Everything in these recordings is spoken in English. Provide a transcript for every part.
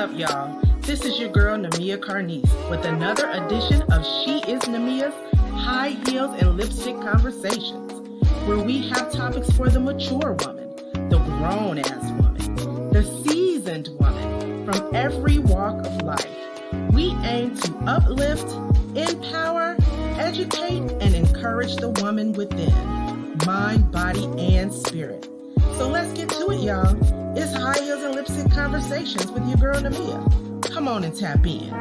up, y'all? This is your girl, Nia Carnice, with another edition of She is Namia's High Heels and Lipstick Conversations, where we have topics for the mature woman, the grown-ass woman, the seasoned woman, from every walk of life. We aim to uplift, empower, educate, and encourage the woman within, mind, body, and spirit. So let's get to it, y'all. It's High Heels and Lipstick Conversations with your girl, Namia. Come on and tap in.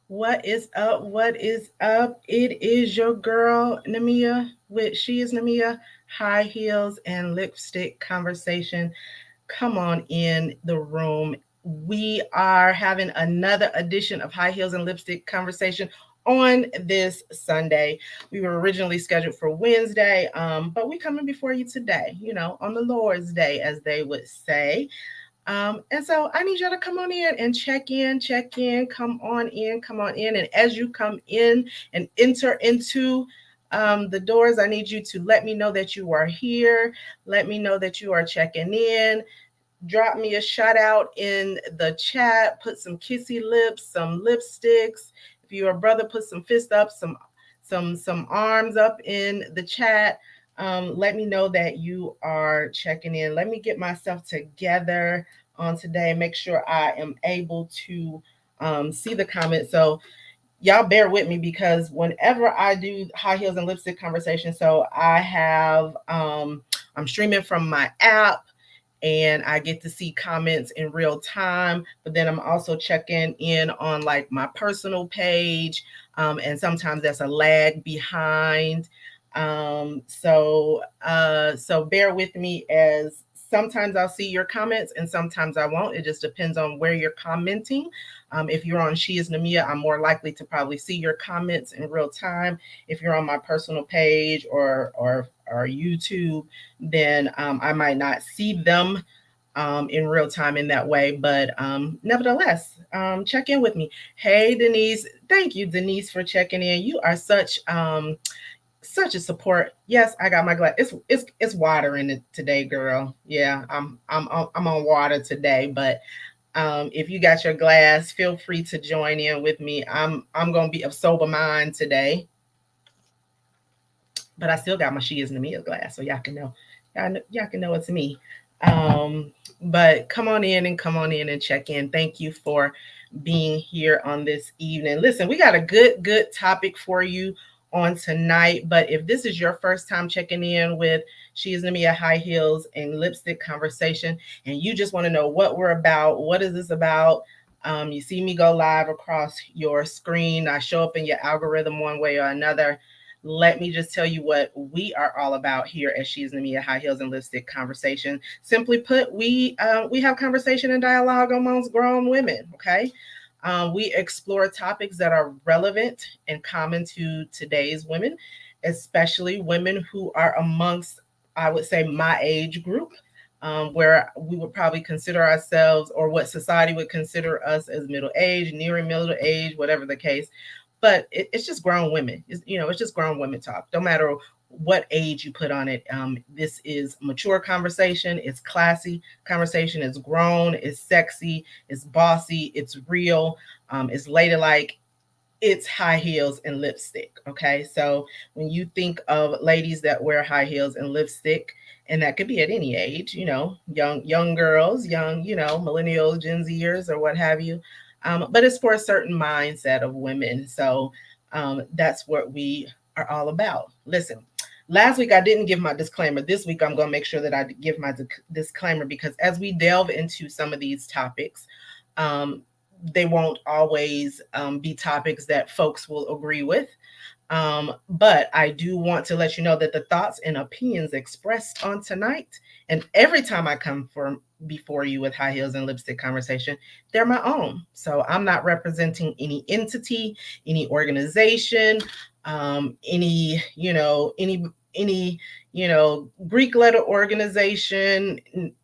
What is up? What is up? It is your girl, Namia, with She is Namia, High Heels and Lipstick Conversation. Come on in the room. We are having another edition of High Heels and Lipstick Conversation on this Sunday. We were originally scheduled for Wednesday, but we coming before you today, on the Lord's Day, as they would say. And so I need y'all to come on in and check in, come on in. And as you come in and enter into the doors, I need you to let me know that you are here. Let me know that you are checking in. Drop me a shout out in the chat. Put some kissy lips, some lipsticks. If you're a brother, put some fist up, some arms up in the chat. Let me know that you are checking in. Let me get myself together on today and make sure I am able to see the comments. So y'all bear with me, because whenever I do High Heels and Lipstick Conversation, so I have, I'm streaming from my app and I get to see comments in real time, but then I'm also checking in on like my personal page. And sometimes that's a lag behind. So bear with me, as sometimes I'll see your comments and sometimes I won't. It just depends on where you're commenting. If you're on She is Namia, I'm more likely to probably see your comments in real time. If you're on my personal page or YouTube, then I might not see them in real time in that way. But nevertheless, check in with me. Hey, Denise. Thank you, Denise, for checking in. You are such a support. Yes, I got my glass. It's water in it today, girl. Yeah, I'm on water today. But if you got your glass, feel free to join in with me. I'm gonna be of sober mind today, but I still got my She is Namia glass, so y'all can know it's me. But come on in and check in. Thank you for being here on this evening. Listen, we got a good topic for you on tonight. But if this is your first time checking in with She is Namia High Heels and Lipstick Conversation, and you just want to know what we're about, what is this about? You see me go live across your screen. I show up in your algorithm one way or another. Let me just tell you what we are all about here at She is Namia High Heels and Lipstick Conversation. Simply put, we have conversation and dialogue amongst grown women. Okay. We explore topics that are relevant and common to today's women, especially women who are amongst, I would say, my age group, where we would probably consider ourselves, or what society would consider us, as middle age, nearing middle age, whatever the case. But it's just grown women. It's just grown women talk. No matter what age you put on it. This is mature conversation. It's classy conversation. It's grown. It's sexy. It's bossy. It's real. It's ladylike. It's high heels and lipstick. Okay. So when you think of ladies that wear high heels and lipstick, and that could be at any age, young girls, young, millennials, Gen Zers, or what have you. But it's for a certain mindset of women. So that's what we are all about. Listen, last week I didn't give my disclaimer. This week I'm going to make sure that I give my disclaimer, because as we delve into some of these topics, Um, they won't always be topics that folks will agree with. But I do want to let you know that the thoughts and opinions expressed on tonight and every time I come from before you with high heels and lipstick conversation, they're my own. So I'm not representing any entity, any organization, any Greek letter organization,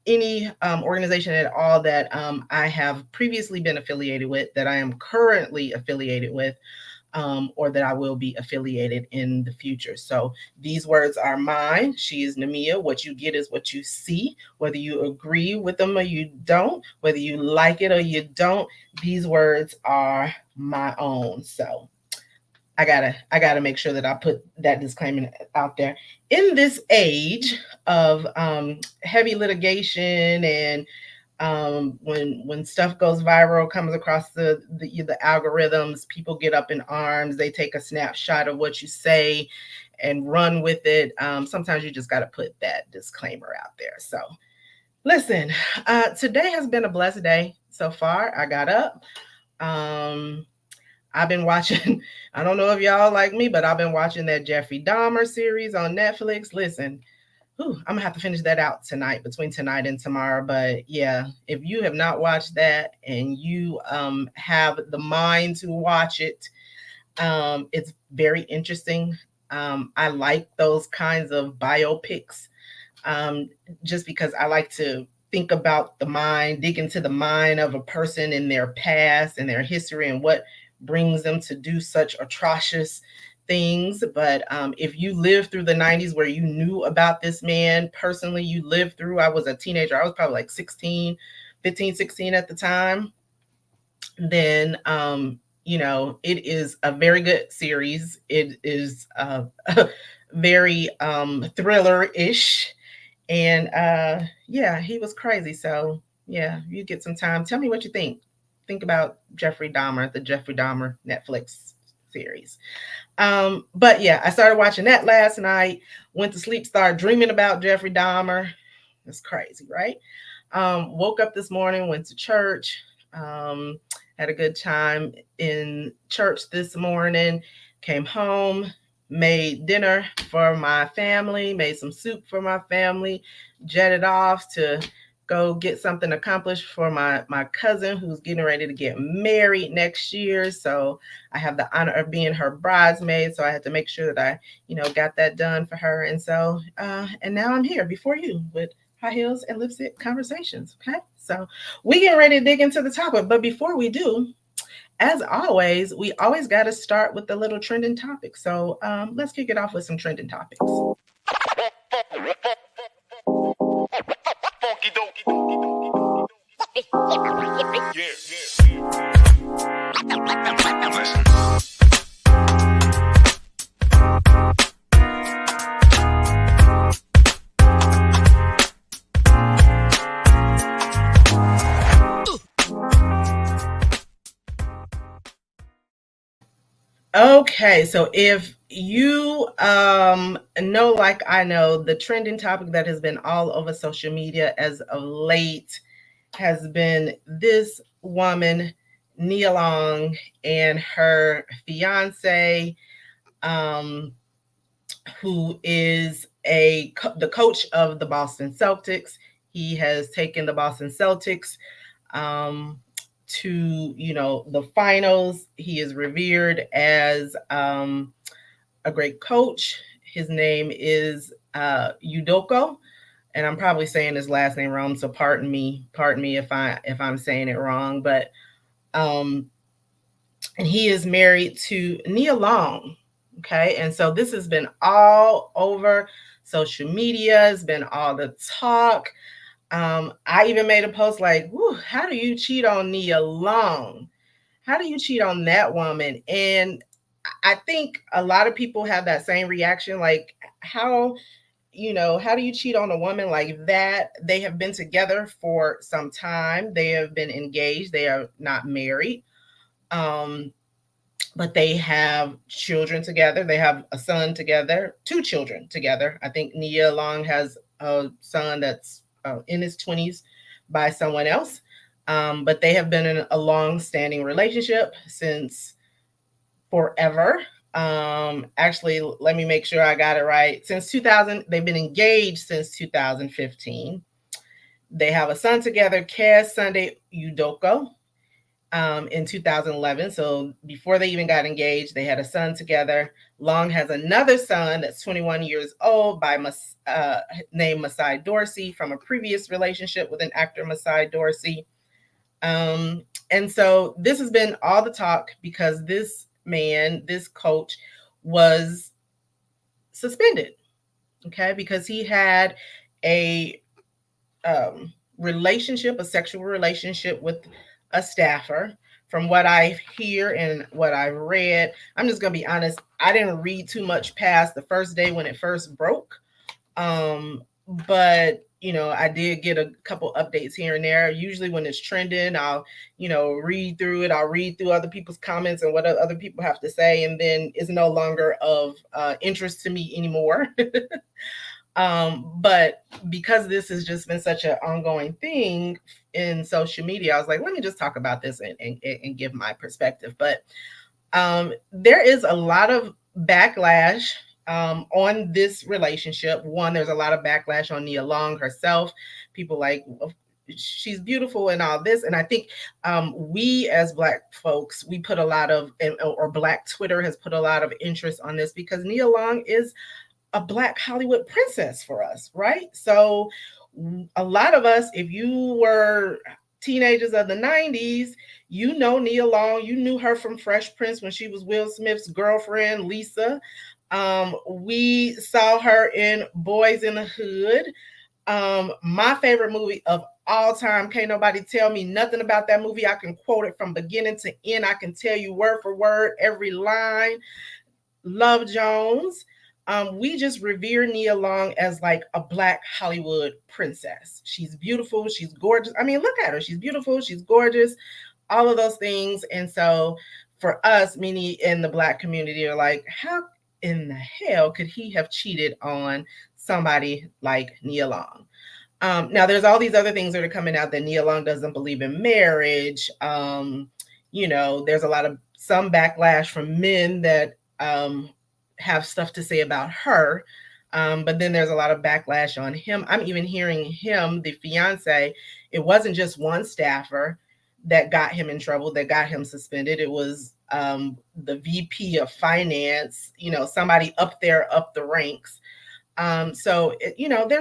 any organization at all that I have previously been affiliated with, that I am currently affiliated with, or that I will be affiliated in the future. So these words are mine. She is Namia. What you get is what you see, whether you agree with them or you don't, whether you like it or you don't. These words are my own. So I gotta make sure that I put that disclaimer out there. In this age of heavy litigation and when stuff goes viral, comes across the algorithms, people get up in arms, they take a snapshot of what you say and run with it. Sometimes you just got to put that disclaimer out there. So listen, today has been a blessed day so far. I got up. um I've been watching, I don't know if y'all like me, but I've been watching that Jeffrey Dahmer series on Netflix. Listen, I'm gonna have to finish that out tonight, between tonight and tomorrow. But yeah, if you have not watched that and you have the mind to watch it, it's very interesting. I like those kinds of biopics, um, just because I like to think about the mind, dig into the mind of a person in their past and their history and what brings them to do such atrocious things. But if you lived through the 90s where you knew about this man personally, you lived through, I was a teenager, I was probably like 16, 15, 16 at the time, then it is a very good series. It is very thriller-ish, and yeah, he was crazy. So yeah, you get some time. Tell me what you think. Think about Jeffrey Dahmer, the Jeffrey Dahmer Netflix series. But yeah, I started watching that last night. Went to sleep, started dreaming about Jeffrey Dahmer. It's crazy, right? Woke up this morning, went to church. Um, had a good time in church this morning. Came home, made dinner for my family, made some soup for my family, jetted off to go get something accomplished for my cousin who's getting ready to get married next year. So I have the honor of being her bridesmaid. So I had to make sure that I, got that done for her. And so, and now I'm here before you with high heels and lipstick conversations. Okay. So we get ready to dig into the topic. But before we do, as always, we always got to start with the little trending topic. So let's kick it off with some trending topics. Okay, so if you know, like I know, the trending topic that has been all over social media as of late has been this woman, Nia Long, and her fiance, um, who is the coach of the Boston Celtics. He has taken the Boston Celtics um, to the finals. He is revered as a great coach. His name is Udoko, and I'm probably saying his last name wrong. So pardon me if I'm saying it wrong. But um, and he is married to Nia Long. Okay, and so this has been all over social media. It's been all the talk. I even made a post like, how do you cheat on Nia Long? How do you cheat on that woman? And I think a lot of people have that same reaction. Like, how do you cheat on a woman like that? They have been together for some time. They have been engaged. They are not married. Um, but they have children together. They have a son together, two children together. I think Nia Long has a son that's in his 20s by someone else. But they have been in a long-standing relationship since forever. Actually, let me make sure I got it right. Since 2000, they've been engaged since 2015. They have a son together, Kaz Sunday Udoko, in 2011. So before they even got engaged, they had a son together. Long has another son that's 21 years old by named Masai Dorsey from a previous relationship with an actor, Masai Dorsey. Um, and so this has been all the talk because this man, this coach, was suspended. Okay, because he had a relationship, a sexual relationship with a staffer. From what I hear and what I've read, I'm just gonna be honest. I didn't read too much past the first day when it first broke. Um, but I did get a couple updates here and there. Usually when it's trending, I'll, read through it. I'll read through other people's comments and what other people have to say, and then it's no longer of interest to me anymore. But because this has just been such an ongoing thing in social media, I was like, let me just talk about this and give my perspective. But there is a lot of backlash on this relationship. One, there's a lot of backlash on Nia Long herself. People like, she's beautiful and all this. And I think we as Black folks, we put a lot of, or Black Twitter has put a lot of interest on this because Nia Long is a Black Hollywood princess for us, right? So a lot of us, if you were teenagers of the 90s, you know Nia Long, you knew her from Fresh Prince when she was Will Smith's girlfriend, Lisa. We saw her in Boys in the Hood. My favorite movie of all time, can't nobody tell me nothing about that movie. I can quote it from beginning to end. I can tell you word for word, every line. Love Jones. We just revere Nia Long as like a Black Hollywood princess. She's beautiful. She's gorgeous. I mean, look at her. She's beautiful. She's gorgeous. All of those things. And so for us, many in the Black community are like, how in the hell could he have cheated on somebody like Nia Long? Now, there's all these other things that are coming out that Nia Long doesn't believe in marriage. There's a lot of some backlash from men that have stuff to say about her. But then there's a lot of backlash on him. I'm even hearing him, the fiance, it wasn't just one staffer that got him in trouble, that got him suspended. It was the VP of finance, somebody up there, up the ranks. There's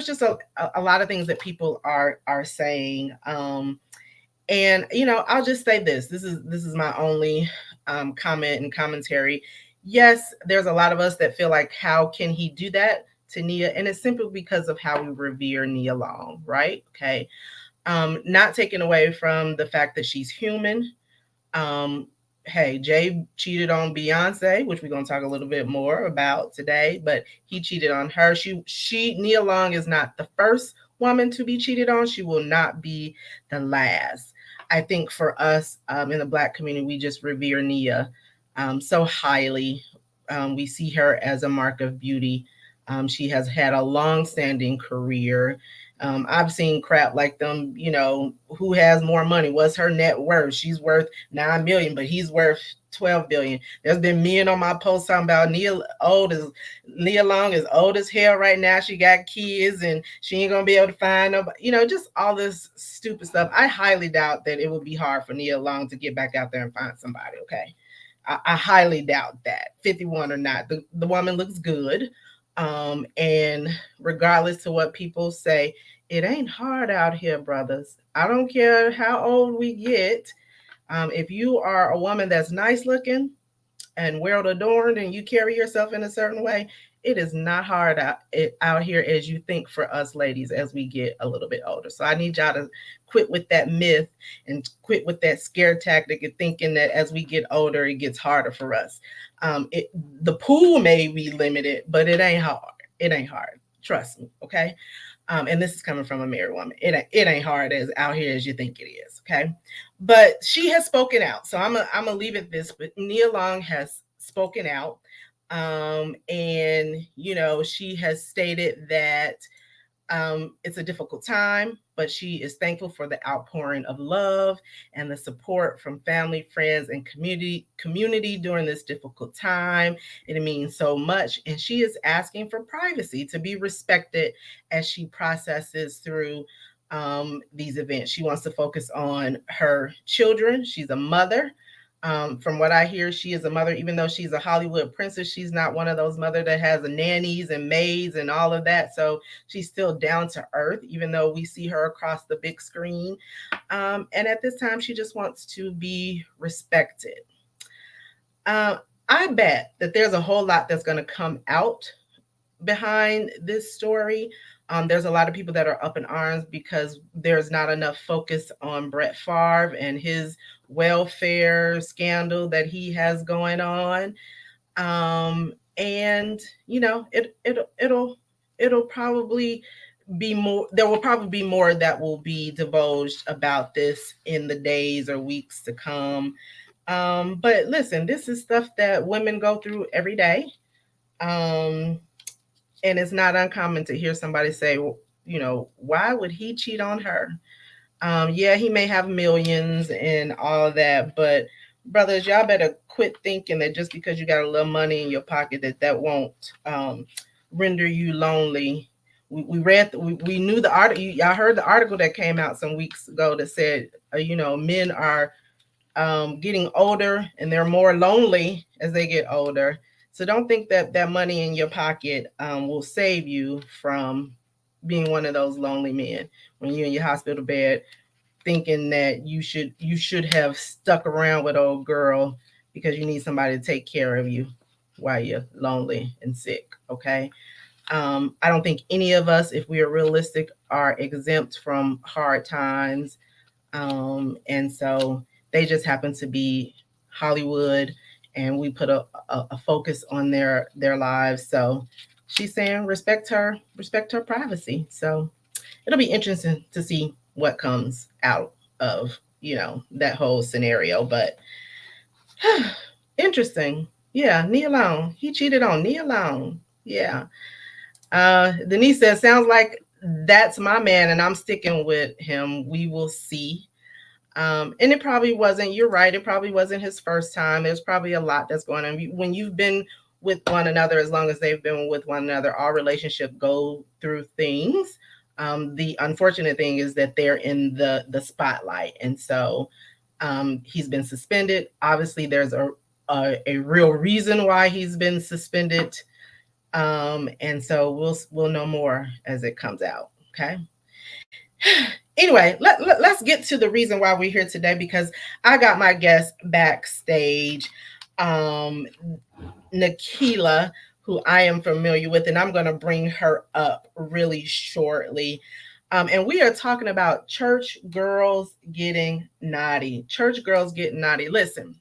just a lot of things that people are saying. And I'll just say this. This is my only comment and commentary. Yes, there's a lot of us that feel like, how can he do that to Nia? And it's simply because of how we revere Nia Long, right? Okay. Not taken away from the fact that she's human. Um, hey, Jay cheated on Beyonce, which we're gonna talk a little bit more about today, but he cheated on her. Nia Long is not the first woman to be cheated on. She will not be the last. I think for us in the Black community, we just revere Nia so highly. We see her as a mark of beauty. She has had a long-standing career. I've seen crap like them, who has more money? What's her net worth? She's worth 9 million, but he's worth 12 billion. There's been men on my post talking about Nia Long is old as hell right now. She got kids and she ain't gonna be able to find nobody, just all this stupid stuff. I highly doubt that it would be hard for Nia Long to get back out there and find somebody, okay? I highly doubt that, 51 or not. The woman looks good. And regardless to what people say, it ain't hard out here, brothers. I don't care how old we get. If you are a woman that's nice looking and well adorned and you carry yourself in a certain way, it is not hard out here as you think for us ladies as we get a little bit older. So I need y'all to quit with that myth and quit with that scare tactic of thinking that as we get older, it gets harder for us. The pool may be limited, but it ain't hard. It ain't hard. Trust me. Okay. And this is coming from a married woman. It ain't hard as out here as you think it is. Okay. But she has spoken out. So I'm gonna leave it this, but Nia Long has spoken out. And she has stated that it's a difficult time. but she is thankful for the outpouring of love and the support from family, friends, and community during this difficult time. It means so much. And she is asking for privacy to be respected as she processes through these events. She wants to focus on her children. She's a mother. From what I hear, she is a mother, even though she's a Hollywood princess. She's not one of those mother that has a nannies and maids and all of that. So she's still down to earth, even though we see her across the big screen. And at this time, she just wants to be respected. Uh, I bet that there's a whole lot that's going to come out behind this story. There's a lot of people that are up in arms because there's not enough focus on Brett Favre and his welfare scandal that he has going on. And you know, it'll probably be more. There will probably be more that will be divulged about this in the days or weeks to come. But listen, this is stuff that women go through every day. Um, and it's not uncommon to hear somebody say, well, you know, why would he cheat on her? Yeah, he may have millions and all of that, but brothers, y'all better quit thinking that just because you got a little money in your pocket that won't um, render you lonely. We knew the article. Y'all heard the article that came out some weeks ago that said, you know, men are getting older and they're more lonely as they get older. So don't think that that money in your pocket will save you from being one of those lonely men when you're in your hospital bed, thinking that you should have stuck around with old girl because you need somebody to take care of you while you're lonely and sick. Okay. I don't think any of us, if we are realistic, are exempt from hard times, and so they just happen to be Hollywood, and we put a focus on their lives. So she's saying respect her privacy. So it'll be interesting to see what comes out of that whole scenario. But interesting, yeah. Nia Long, he cheated on Nia Long, yeah. Denise says, sounds like that's my man, and I'm sticking with him. We will see. And it probably wasn't, you're right, it probably wasn't his first time. There's probably a lot that's going on. When you've been with one another as long as they've been with one another, all relationships go through things. The unfortunate thing is that they're in the spotlight. And so he's been suspended. Obviously, there's a real reason why he's been suspended. And so we'll know more as it comes out. Okay. Anyway, let's get to the reason why we're here today, because I got my guest backstage, um, Nikila, who I am familiar with, and I'm going to bring her up really shortly. And we are talking about church girls getting naughty. Church girls getting naughty. Listen,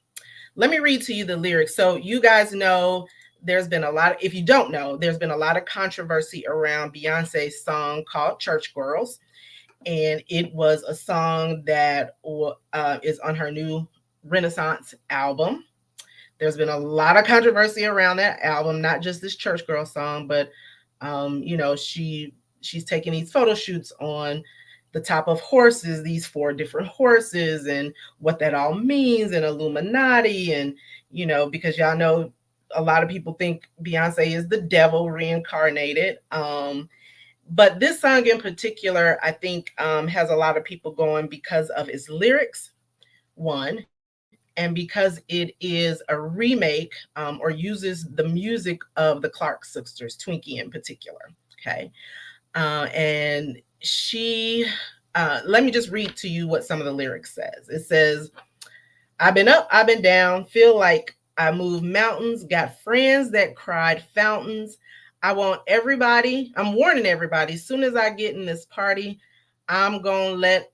let me read to you the lyrics. So you guys know there's been a lot of, if you don't know, there's been a lot of controversy around Beyonce's song called Church Girls, and it was a song that is on her new Renaissance album. There's been a lot of controversy around that album, not just this church girl song, but she's taking these photo shoots on the top of horses, these four different horses, and what that all means, and Illuminati, and because y'all know a lot of people think Beyonce is the devil reincarnated. But this song in particular, I think, has a lot of people going because of its lyrics, one, and because it is a remake, or uses the music of the Clark sisters, Twinkie in particular. Okay. And she, let me just read to you what some of the lyrics says. It says, I've been up, I've been down, feel like I moved mountains, got friends that cried fountains. I'm warning everybody, as soon as I get in this party, I'm going to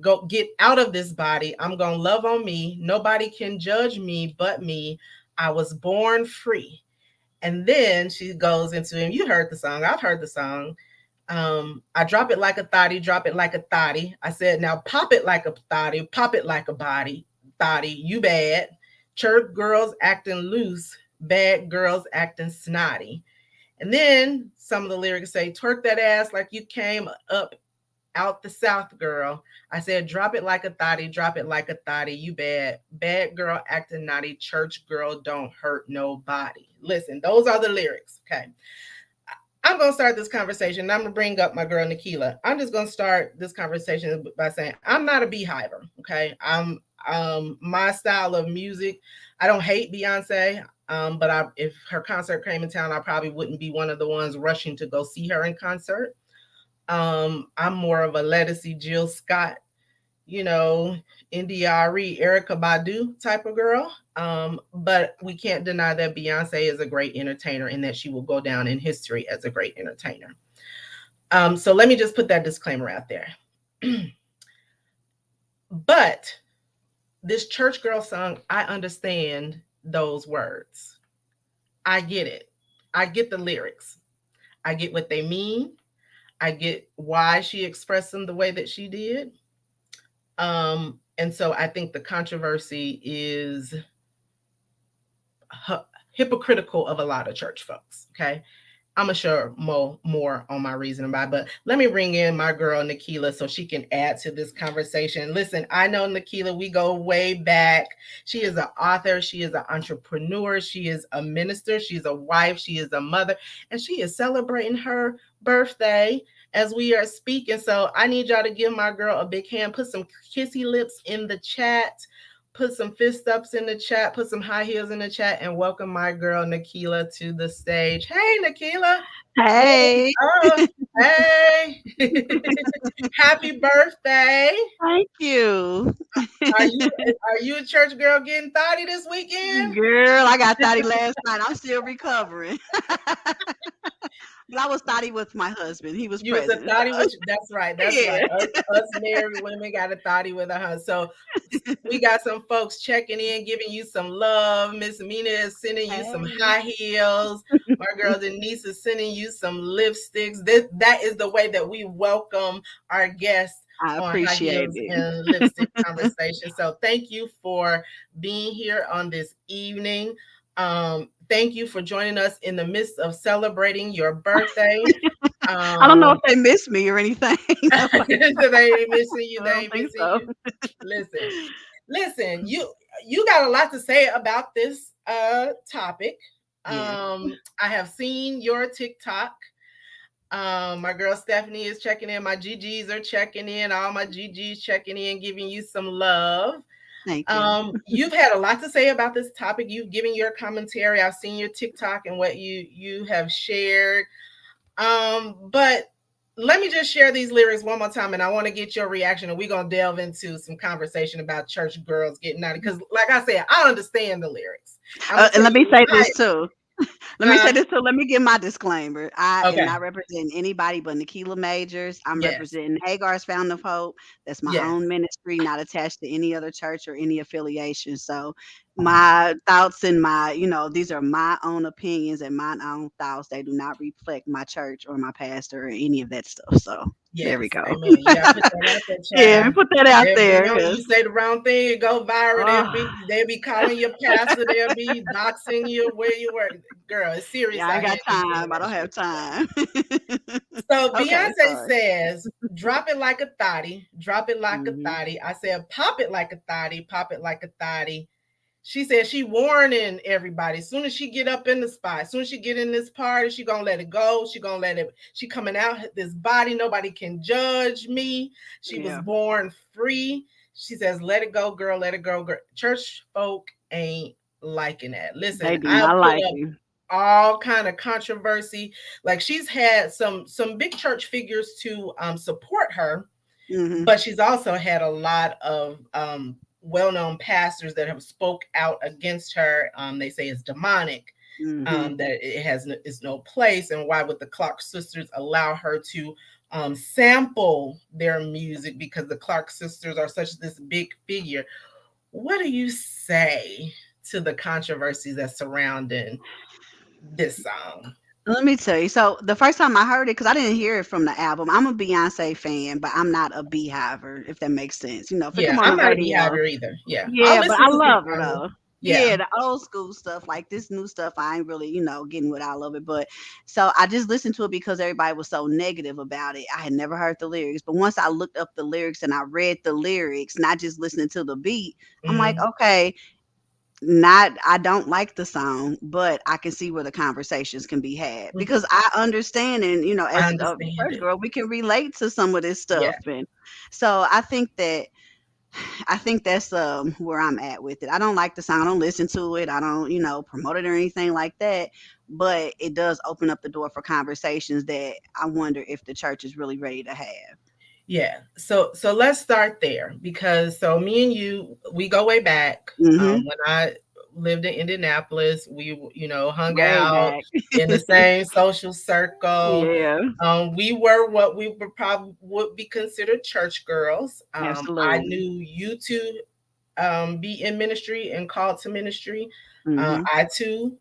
go get out of this body. I'm going to love on me. Nobody can judge me but me. I was born free. And then she goes into, and you heard the song, I've heard the song. I drop it like a thotty, drop it like a thotty. I said, now pop it like a thotty, pop it like a body. Thotty, you bad. Church girls acting loose, bad girls acting snotty. And then some of the lyrics say, twerk that ass like you came up out the South girl. I said, drop it like a thotty, drop it like a thotty. You bad. Bad girl acting naughty. Church girl don't hurt nobody. Listen, those are the lyrics. Okay. I'm going to start this conversation. And I'm going to bring up my girl, Nikila. I'm just going to start this conversation by saying, I'm not a beehiver. Okay. My style of music, I don't hate Beyonce. But if her concert came in town, I probably wouldn't be one of the ones rushing to go see her in concert. I'm more of a Lettucey, Jill Scott, you know, India.Arie, Erica Badu type of girl. But we can't deny that Beyonce is a great entertainer and that she will go down in history as a great entertainer. So let me just put that disclaimer out there. But this church girl song, I understand those words. I get it. I get the lyrics. I get what they mean. I get why she expressed them the way that she did. And so I think the controversy is hypocritical of a lot of church folks. Okay. I'm gonna share more on my reasoning why, but let me bring in my girl Nikila so she can add to this conversation. Listen, I know Nikila, we go way back. She is an author, she is an entrepreneur, she is a minister, she's a wife, she is a mother, and she is celebrating her birthday as we are speaking. So I need y'all to give my girl a big hand, put some kissy lips in the chat. Put some fist ups in the chat, put some high heels in the chat, and welcome my girl Nikila to the stage. Hey, Nikila. Hey, Hey. Happy birthday. thank you. Are you a church girl getting thotty this weekend? Girl, I got thotty last night. I'm still recovering. But I was thotty with my husband. He was You was a present. thotty with you. That's right. That's right. Yeah. Us married women got a thotty with a husband. So we got some folks checking in, giving you some love. Miss Mina is sending you some Hey. high heels. My girl Denise is sending you some lipsticks. That is the way that we welcome our guests I on High appreciate Heels it. and Lipstick Conversation. So thank you for being here on this evening. Thank you for joining us in the midst of celebrating your birthday. I don't know if Um, they miss me or anything. No, so they ain't missing you. I They don't ain't think missing so. you. Listen, listen. You got a lot to say about this topic. Yes. I have seen your TikTok. My girl Stephanie is checking in. My GGs are checking in. All my GGs checking in, giving you some love. Thank you. You've had a lot to say about this topic. You've given your commentary. I've seen your TikTok and what you have shared. But let me just share these lyrics one more time, and I want to get your reaction. And we're gonna delve into some conversation about church girls getting naughty. Because, like I said, I understand the lyrics. I'm gonna And tell let me you say why. this too. Let me Huh? say this too. Let me give my disclaimer. I am Okay. not representing anybody but Nikila Majors. I'm Yes. representing Hagar's Fountain of Hope. That's my Yes. own ministry, not attached to any other church or any affiliation. So my thoughts and these are my own opinions and my own thoughts. They do not reflect my church or my pastor or any of that stuff. So there we Yes. go. Amen. You gotta put that out there, Yeah, let me child. put that out They'll be there. on 'Cause, you, say the wrong thing, it go viral. They'll oh, be they'll be calling your pastor, they'll be doxing you where you work. Girl, it's serious yeah, I out ain't here got in these time. I don't have generations. time. So Okay, Beyonce sorry. says, drop it like a thotty, drop it like a Hmm. thotty. I said, pop it like a thotty, pop it like a thotty. She said she warning everybody. As soon as she get up in the spot, as soon as she get in this party, she gonna let it go. She gonna let it. She coming out this body. Nobody can judge me. She was Yeah. born free. She says, "Let it go, girl. Let it go, girl." Church folk ain't liking that. They Listen, do I'll not put like up you. all kind of controversy. Like she's had some big church figures to support her, Mhm. but she's also had a lot of well-known pastors that have spoke out against her. They say it's demonic, Mhm. that it has is no place, and why would the Clark sisters allow her to sample their music because the Clark sisters are such this big figure? What do you say to the controversies that surrounding this song? Let me tell you. So the first time I heard it, because I didn't hear it from the album. I'm a Beyonce fan, but I'm not a beehiver, if that makes sense. If it Yeah, come on I'm the not a radio, beehiver either. Yeah, I'll yeah. But listen I to some love her songs. though. Yeah. Yeah, the old school stuff. Like this new stuff, I ain't really, getting with all of it. But so I just listened to it because everybody was so negative about it. I had never heard the lyrics, but once I looked up the lyrics and I read the lyrics, not just listening to the beat, I'm like, Mm-hmm. okay, not I don't like the song, but I can see where the conversations can be had because I understand, and I as a understand church it. girl, we can relate to some of this Yeah. stuff, and so I think that's where I'm at with it. I don't like the song. I don't listen to it. I don't, promote it or anything like that. But it does open up the door for conversations that I wonder if the church is really ready to have. Yeah. So let's start there because so me and you we go way back. Mhm. When I lived in Indianapolis, we hung Way out back. in the same social circle. Yeah. We were what we would probably would be considered church girls. I Absolutely. knew you to be in ministry and called to ministry. Mhm. I too,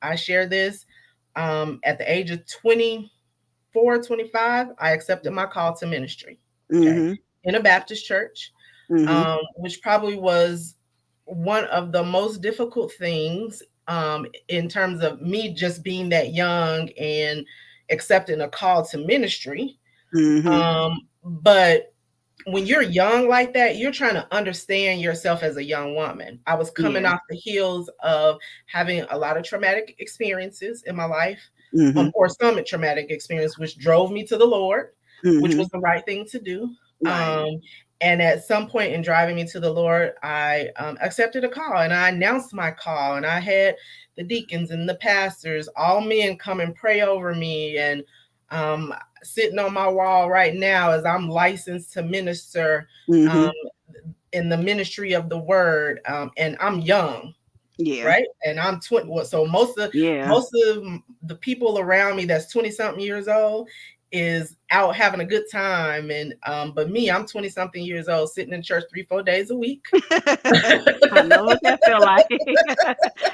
I share this. At the age of 24, 25, I accepted my call to ministry. Okay. Mhm. In a Baptist church, Mhm. which probably was one of the most difficult things in terms of me just being that young and accepting a call to ministry. Mhm. Um, but when you're young like that, you're trying to understand yourself as a young woman. I was coming Yeah. off the heels of having a lot of traumatic experiences in my life, Mhm. or some traumatic experience, which drove me to the Lord, which Mhm. was the right thing to do. Right. Um, and at some point in driving me to the Lord, I accepted a call and I announced my call, and I had the deacons and the pastors, all men, come and pray over me. And um, sitting on my wall right now as I'm licensed to minister um, Mhm. in the ministry of the word, and I'm young, Yeah. right? And I'm 20. So Yeah. most of the people around me that's 20 something years old is out having a good time, and but me, I'm 20 something years old, sitting in church 3 4 days a week. I know what that felt like.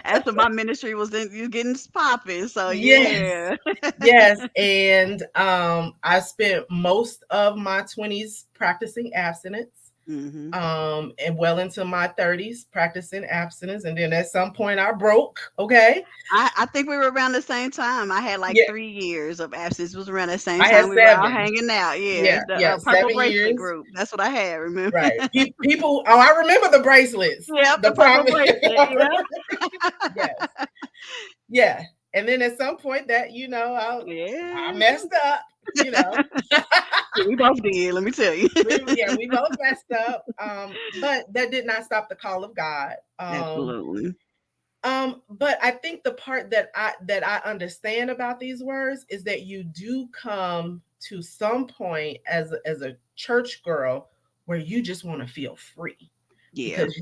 After my ministry was in you getting popping. So Yes. yeah. Yes, and I spent most of my 20s practicing abstinence, Mhm. and well into my 30s practicing abstinence, and then at some point I broke. Okay. I think we were around the same time. I had like Yeah, 3 years of absence. It was around the same I had time we were all 7. hanging out. Yeah, Yeah, the yeah, purple 7 years. bracelet group. That's what I had. Remember? Right. People. Oh, I remember the bracelets. Yep, The the purple promise. bracelet. Yep. Yes. Yeah. And then at some point that I Yeah. messed up. You know. Yeah, we both did. Let me tell you. We both messed up. But that did not stop the call of God. Absolutely. But I think the part that I understand about these words is that you do come to some point as a church girl where you just want to feel free Yeah. because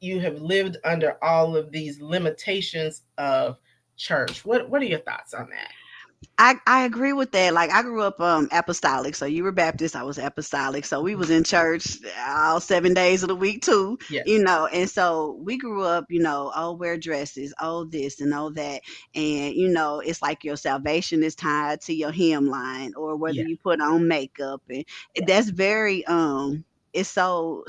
you have lived under all of these limitations of church. What are your thoughts on that? I agree with that. Like I grew up apostolic, so you were Baptist, I was apostolic. So we was in church all 7 days of the week too, Yes. and so we grew up, oh wear dresses, oh this and oh that. And it's like your salvation is tied to your hemline or whether Yeah. you put on makeup and Yeah. that's very it's so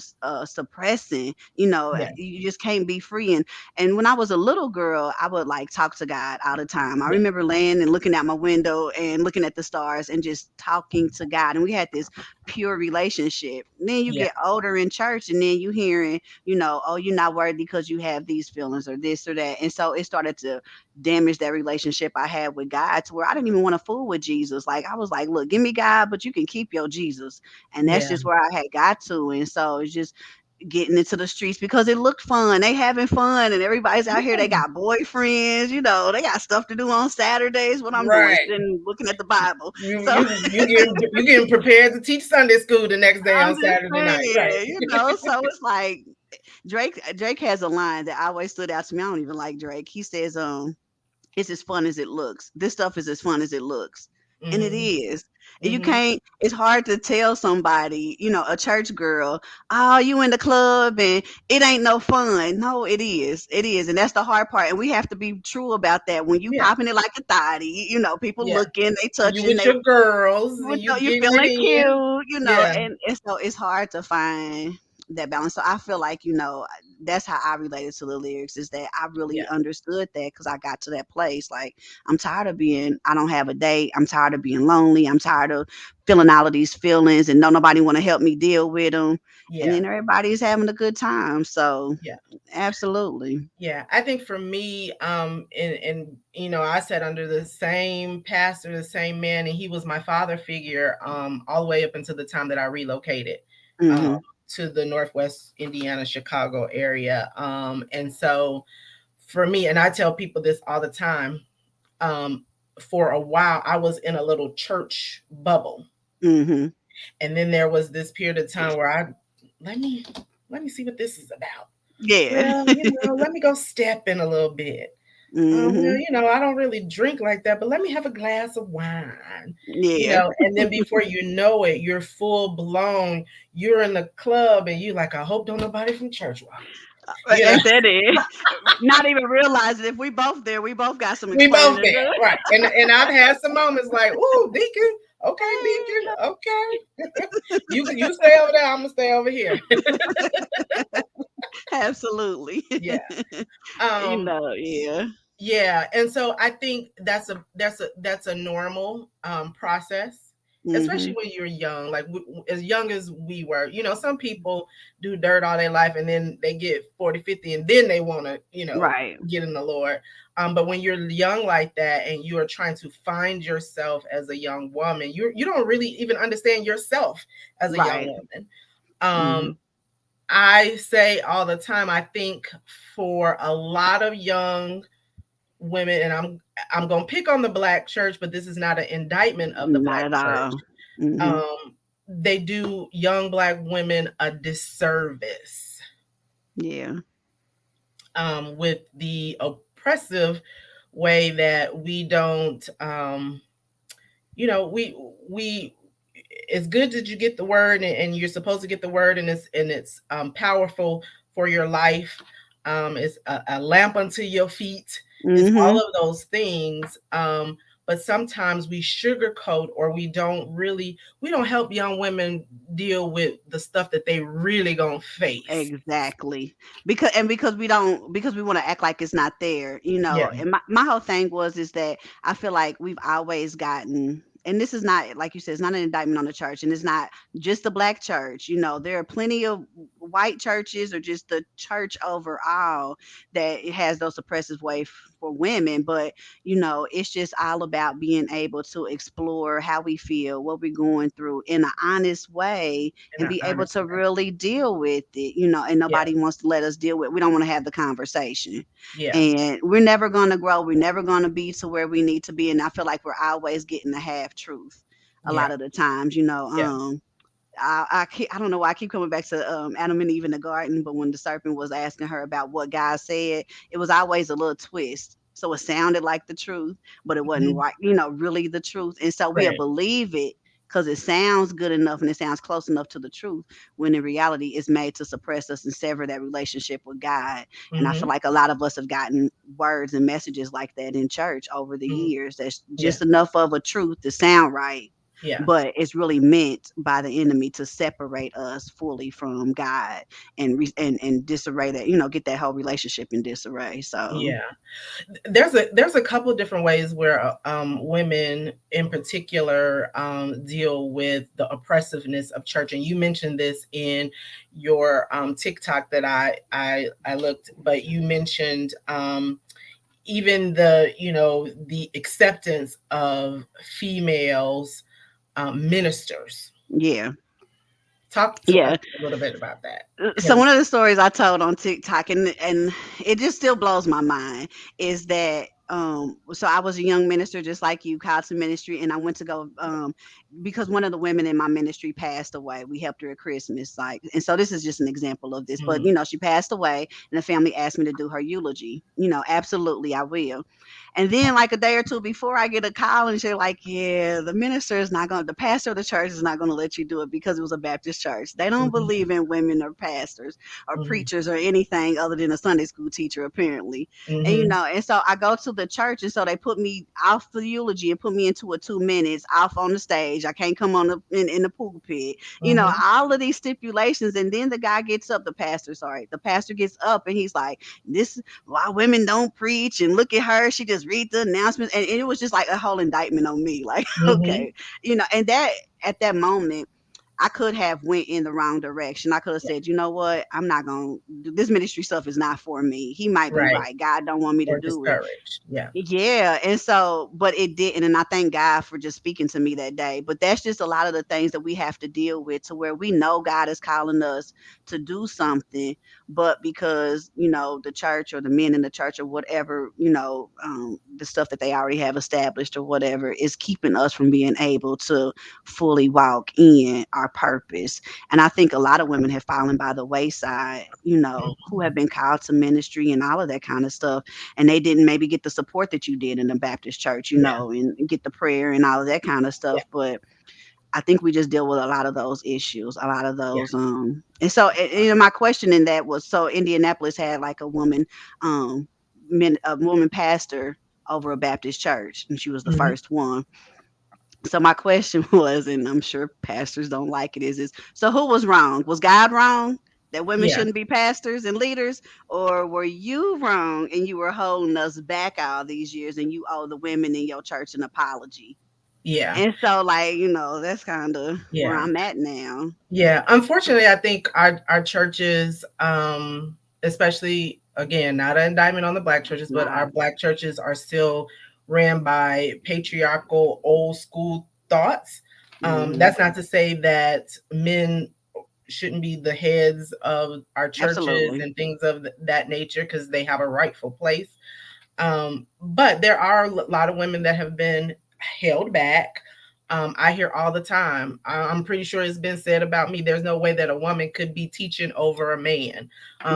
suppressing, Yeah. you just can't be free. And when I was a little girl, I would like talk to God all the time. I Yeah. remember laying and looking out my window and looking at the stars and just talking to God. And we had this pure relationship. Then you Yeah. get older in church and then you hearing, oh, you're not worthy because you have these feelings or this or that. And so it started to damage that relationship I had with God to where I didn't even want to fool with Jesus. Like I was like, look, give me God, but you can keep your Jesus. And that's Yeah. just where I had got to. And so it's just getting into the streets because it looked fun. They having fun and everybody's out here. They Yeah. got boyfriends, they got stuff to do on Saturdays. What I'm doing, Right. sitting looking at the Bible. You So you you getting prepared to teach Sunday school the next day I'm on just Saturday night, right? saying, so it's like Drake has a line that always stood out to me. I don't even like Drake. He says, it's as fun as it looks. This stuff is as fun as it looks. And it Mhm. is. And you Mhm. can't, it's hard to tell somebody, a church girl, oh, you in the club and it ain't no fun. No, it is. It is. And that's the hard part. And we have to be true about that. When you Yeah. popping it like a thotty, people Yeah. looking, they You touching, with they your girls and you you getting it feeling in. cute, Yeah. and so it's hard to find that balance. So I feel like, that's how I related to the lyrics, is that I Yeah. really understood that because I got to that place. Like, I'm tired of being, I don't have a date. I'm tired of being lonely. I'm tired of feeling all of these feelings and don't nobody want to help me deal with them. And Yeah. then everybody's having a good time. So, Yeah. absolutely. Yeah, I think for me, and I sat under the same pastor, the same man, and he was my father figure, all the way up until the time that I relocated, um, Hmm. to the Northwest Indiana, Chicago area. And so for me, and I tell people this all the time, um, for a while I was in a little church bubble, Hmm. and then there was this period of time where let me let me see what this is about. Yeah. Well, let me go step in a little bit. Well, Hmm. I don't really drink like that, but let me have a glass of wine, Yeah. and then before you know it, you're full blown, you're in the club and you like, I hope don't nobody from church walk, you know, Ain't that it? Not even realizing if we both there, we both got some we explaining both to there, do. right? And I've had some moments like, ooh, Deacon, okay, Deacon, okay, you stay over there, I'm gonna stay over here. Absolutely. Yeah. Um, Yeah. Yeah, and so I think that's a normal process, especially Mhm. when you're young. Like as young as we were, some people do dirt all their life and then they get 40, 50, and then they want to, Right. get in the Lord. But when you're young like that and you are trying to find yourself as a young woman, you don't really even understand yourself as a young Right. woman. Um, Mhm. I say all the time, I think for a lot of young women, and I'm gonna pick on the black church, but this is not an indictment of the Not black at church. all. Mhm. Um, they do young black women a disservice, Yeah. with the oppressive way that we don't, we it's good that you get the word, and you're supposed to get the word, and it's powerful for your life. It's a lamp unto your feet. It's all Mhm. of those things. But sometimes we sugarcoat, or we don't help young women deal with the stuff that they really gonna face. Exactly. Because we don't, because we want to act like it's not there, Yeah. And my whole thing is that I feel like we've always gotten, and this is not, like you said, it's not an indictment on the church, and it's not just the black church. There are plenty of white churches, or just the church overall, that it has those oppressive ways for women. But it's just all about being able to explore how we feel, what we're going through, in an honest way, In and an be able honest to way. really deal with it, and Yeah. nobody wants to let us deal with it. We don't want to have the conversation. Yeah. And we're never going to grow. We're never going to be to where we need to be. And I feel like we're always getting the half truth a Yeah. lot of the times, Yeah. I don't know why I keep coming back to Adam and Eve in the garden, but when the serpent was asking her about what God said, it was always a little twist. So it sounded like the truth, but it wasn't Mhm. right, really the truth. And so we'll Right. believe it because it sounds good enough and it sounds close enough to the truth, when in reality it's made to suppress us and sever that relationship with God. And I feel Hmm. like a lot of us have gotten words and messages like that in church over the Hmm. years. That's Yeah. just enough of a truth to sound right, Yeah. but it's really meant by the enemy to separate us fully from God, and disarray that, get that whole relationship in disarray. So Yeah. There's a couple of different ways where women in particular deal with the oppressiveness of church, and you mentioned this in your TikTok that I looked, but you mentioned even the acceptance of females ministers. yeah. Talk to us Yeah. a little bit about that, So because one of the stories I told on TikTok, and it just still blows my mind, is that so I was a young minister just like you, called to ministry, and I went to go because one of the women in my ministry passed away. We helped her at Christmas, like, and so this is just an example of this. But she passed away, and the family asked me to do her eulogy. Absolutely, I will. And then, like, a day or two before, I get a call and she's like, "Yeah, the minister is not going to, the pastor of the church is not going to let you do it because it was a Baptist church. They don't believe in women or pastors or hmm preachers or anything other than a Sunday school teacher, apparently." And hmm and so I go to the church, and so they put me off the eulogy and put me into a 2 minutes off on the stage. I can't come on in the pulpit. Mhm. All of these stipulations, and then the guy gets up, the pastor gets up, and he's like, "This is why women don't preach, and look at her, she just read the announcements," and it was just like a whole indictment on me, like, Mhm. okay, and that at that moment. I could have went in the wrong direction. I could have Yeah. said, you know what, I'm not gonna this ministry stuff is not for me. He might be Right. right. God don't want me to Or do it. discouraged. Yeah. Yeah, and so, but it didn't, and I thank God for just speaking to me that day. But that's just a lot of the things that we have to deal with, to where we know God is calling us to do something, but because the church or the men in the church or whatever, the stuff that they already have established or whatever is keeping us from being able to fully walk in our purpose. And I think a lot of women have fallen by the wayside, who have been called to ministry and all of that kind of stuff, and they didn't maybe get the support that you did in the Baptist church, Yeah. and get the prayer and all of that kind of Yeah. stuff. But I think we just deal with a lot of those issues, a lot of Yeah. those. And so, my question in that was, so Indianapolis had like um, a woman pastor over a Baptist church, and she was the Mhm. first one. So my question was, and I'm sure pastors don't like it, is so who was wrong? Was God wrong that women Yeah. shouldn't be pastors and leaders, or were you wrong and you were holding us back all these years and you owe the women in your church an apology? Yeah. And so, like, that's kind of where Yeah. I'm at now. Yeah, unfortunately, I think our churches, especially again, not an indictment on the black churches, but our Nah. black churches are still ran by patriarchal, old school thoughts. Hmm. That's not to say that men shouldn't be the heads of our churches Absolutely. and things of that nature, because they have a rightful place. But there are a lot of women that have been held back. I hear all the time. I'm pretty sure it's been said about me. There's no way that a woman could be teaching over a man.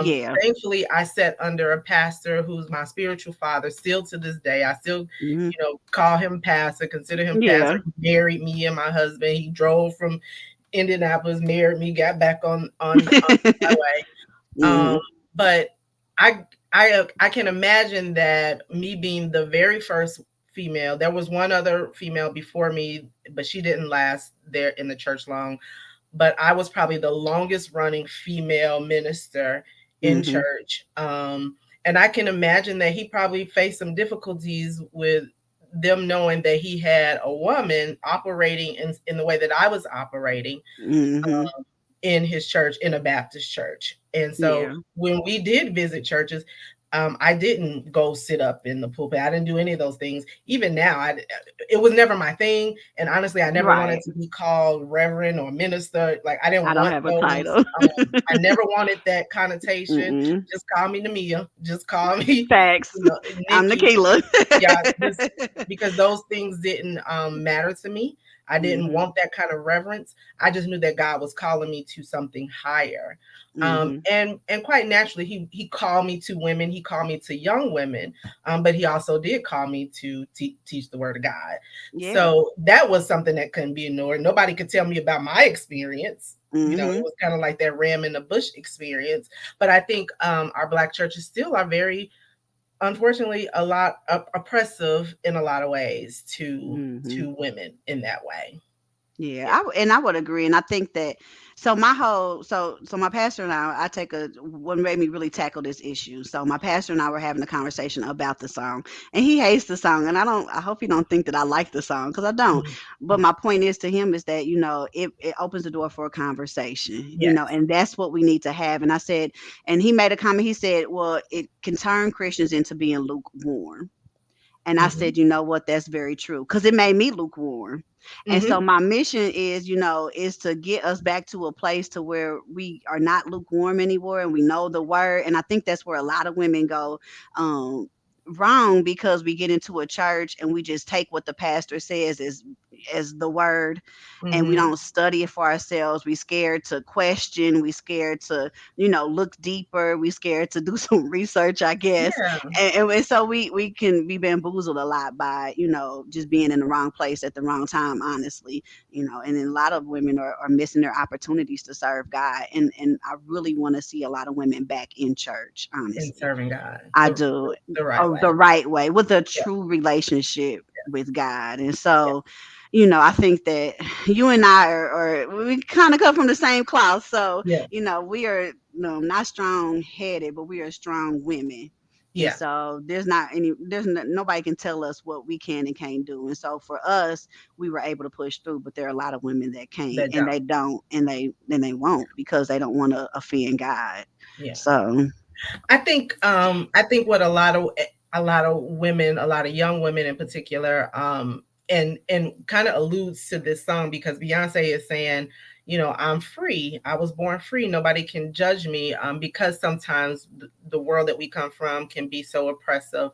Yeah. Thankfully, I sat under a pastor who's my spiritual father. Still to this day, I still, Hmm. call him pastor, consider him pastor. Yeah. He married me and my husband. He drove from Indianapolis, married me, got back on the highway. Um, Hmm. but I I can imagine that me being the very first female. There was one other female before me, but she didn't last there in the church long. But I was probably the longest running female minister in Hmm. church. And I can imagine that he probably faced some difficulties with them knowing that he had a woman operating in the way that I was operating Hmm. in his church, in a Baptist church. And so Yeah. when we did visit churches, I didn't go sit up in the pulpit. I didn't do any of those things. Even now, it was never my thing. And honestly, I never wanted Right. to be called reverend or minister. Like, I didn't I don't want have a those. title. I never wanted that connotation. Mm-mm. Just call me Namia. Just call me, Facts. I'm Nikki. Nikila. Yeah, just because those things didn't matter to me. I didn't Mhm. want that kind of reverence. I just knew that God was calling me to something higher. Mhm. And quite naturally, he called me to women. He called me to young women, but he also did call me to teach the word of God. Yeah. So that was something that couldn't be ignored. Nobody could tell me about my experience. It Mhm. was kind of like that ram in the bush experience. But I think our black churches still are very, unfortunately, a lot oppressive in a lot of ways Mhm. to women in that way. Yeah, Yeah. and I would agree, and I think that, so my whole so my pastor and I take a what made me really tackle this issue. So my pastor and I were having a conversation about the song, and he hates the song, and I hope he don't think that I like the song, because I don't. Mhm. But my point is to him is that it opens the door for a conversation, Yes. and that's what we need to have. And I said, and he made a comment. He said, well, it can turn Christians into being lukewarm. And I Hmm. said, you know what, that's very true, because it made me lukewarm. And Hmm. so my mission is to get us back to a place to where we are not lukewarm anymore, and we know the word. And I think that's where a lot of women go wrong, because we get into a church and we just take what the pastor says as as the word, and we Mm-hmm. don't study it for ourselves. We scared to question, we scared to, look deeper, we scared to do some research, I guess. Yeah. And so we can be bamboozled a lot by, just being in the wrong place at the wrong time, honestly. And then a lot of women are missing their opportunities to serve God. And I really want to see a lot of women back in church, In honestly. serving God I do. the right Oh, way. the right way, with a Yeah. true relationship with God. And Yeah. so, I think that you and I we kind of come from the same cloth. So, Yeah. we are, not strong headed, but we are strong women. And Yeah. so nobody can tell us what we can and can't do. And so for us, we were able to push through, but there are a lot of women that can't, That and don't. they don't, and they won't, because they don't want to offend God. Yeah. So, I think what a lot of women, a lot of young women in particular, and kind of alludes to this song because Beyonce is saying, I'm free. I was born free. Nobody can judge me. Because sometimes the world that we come from can be so oppressive.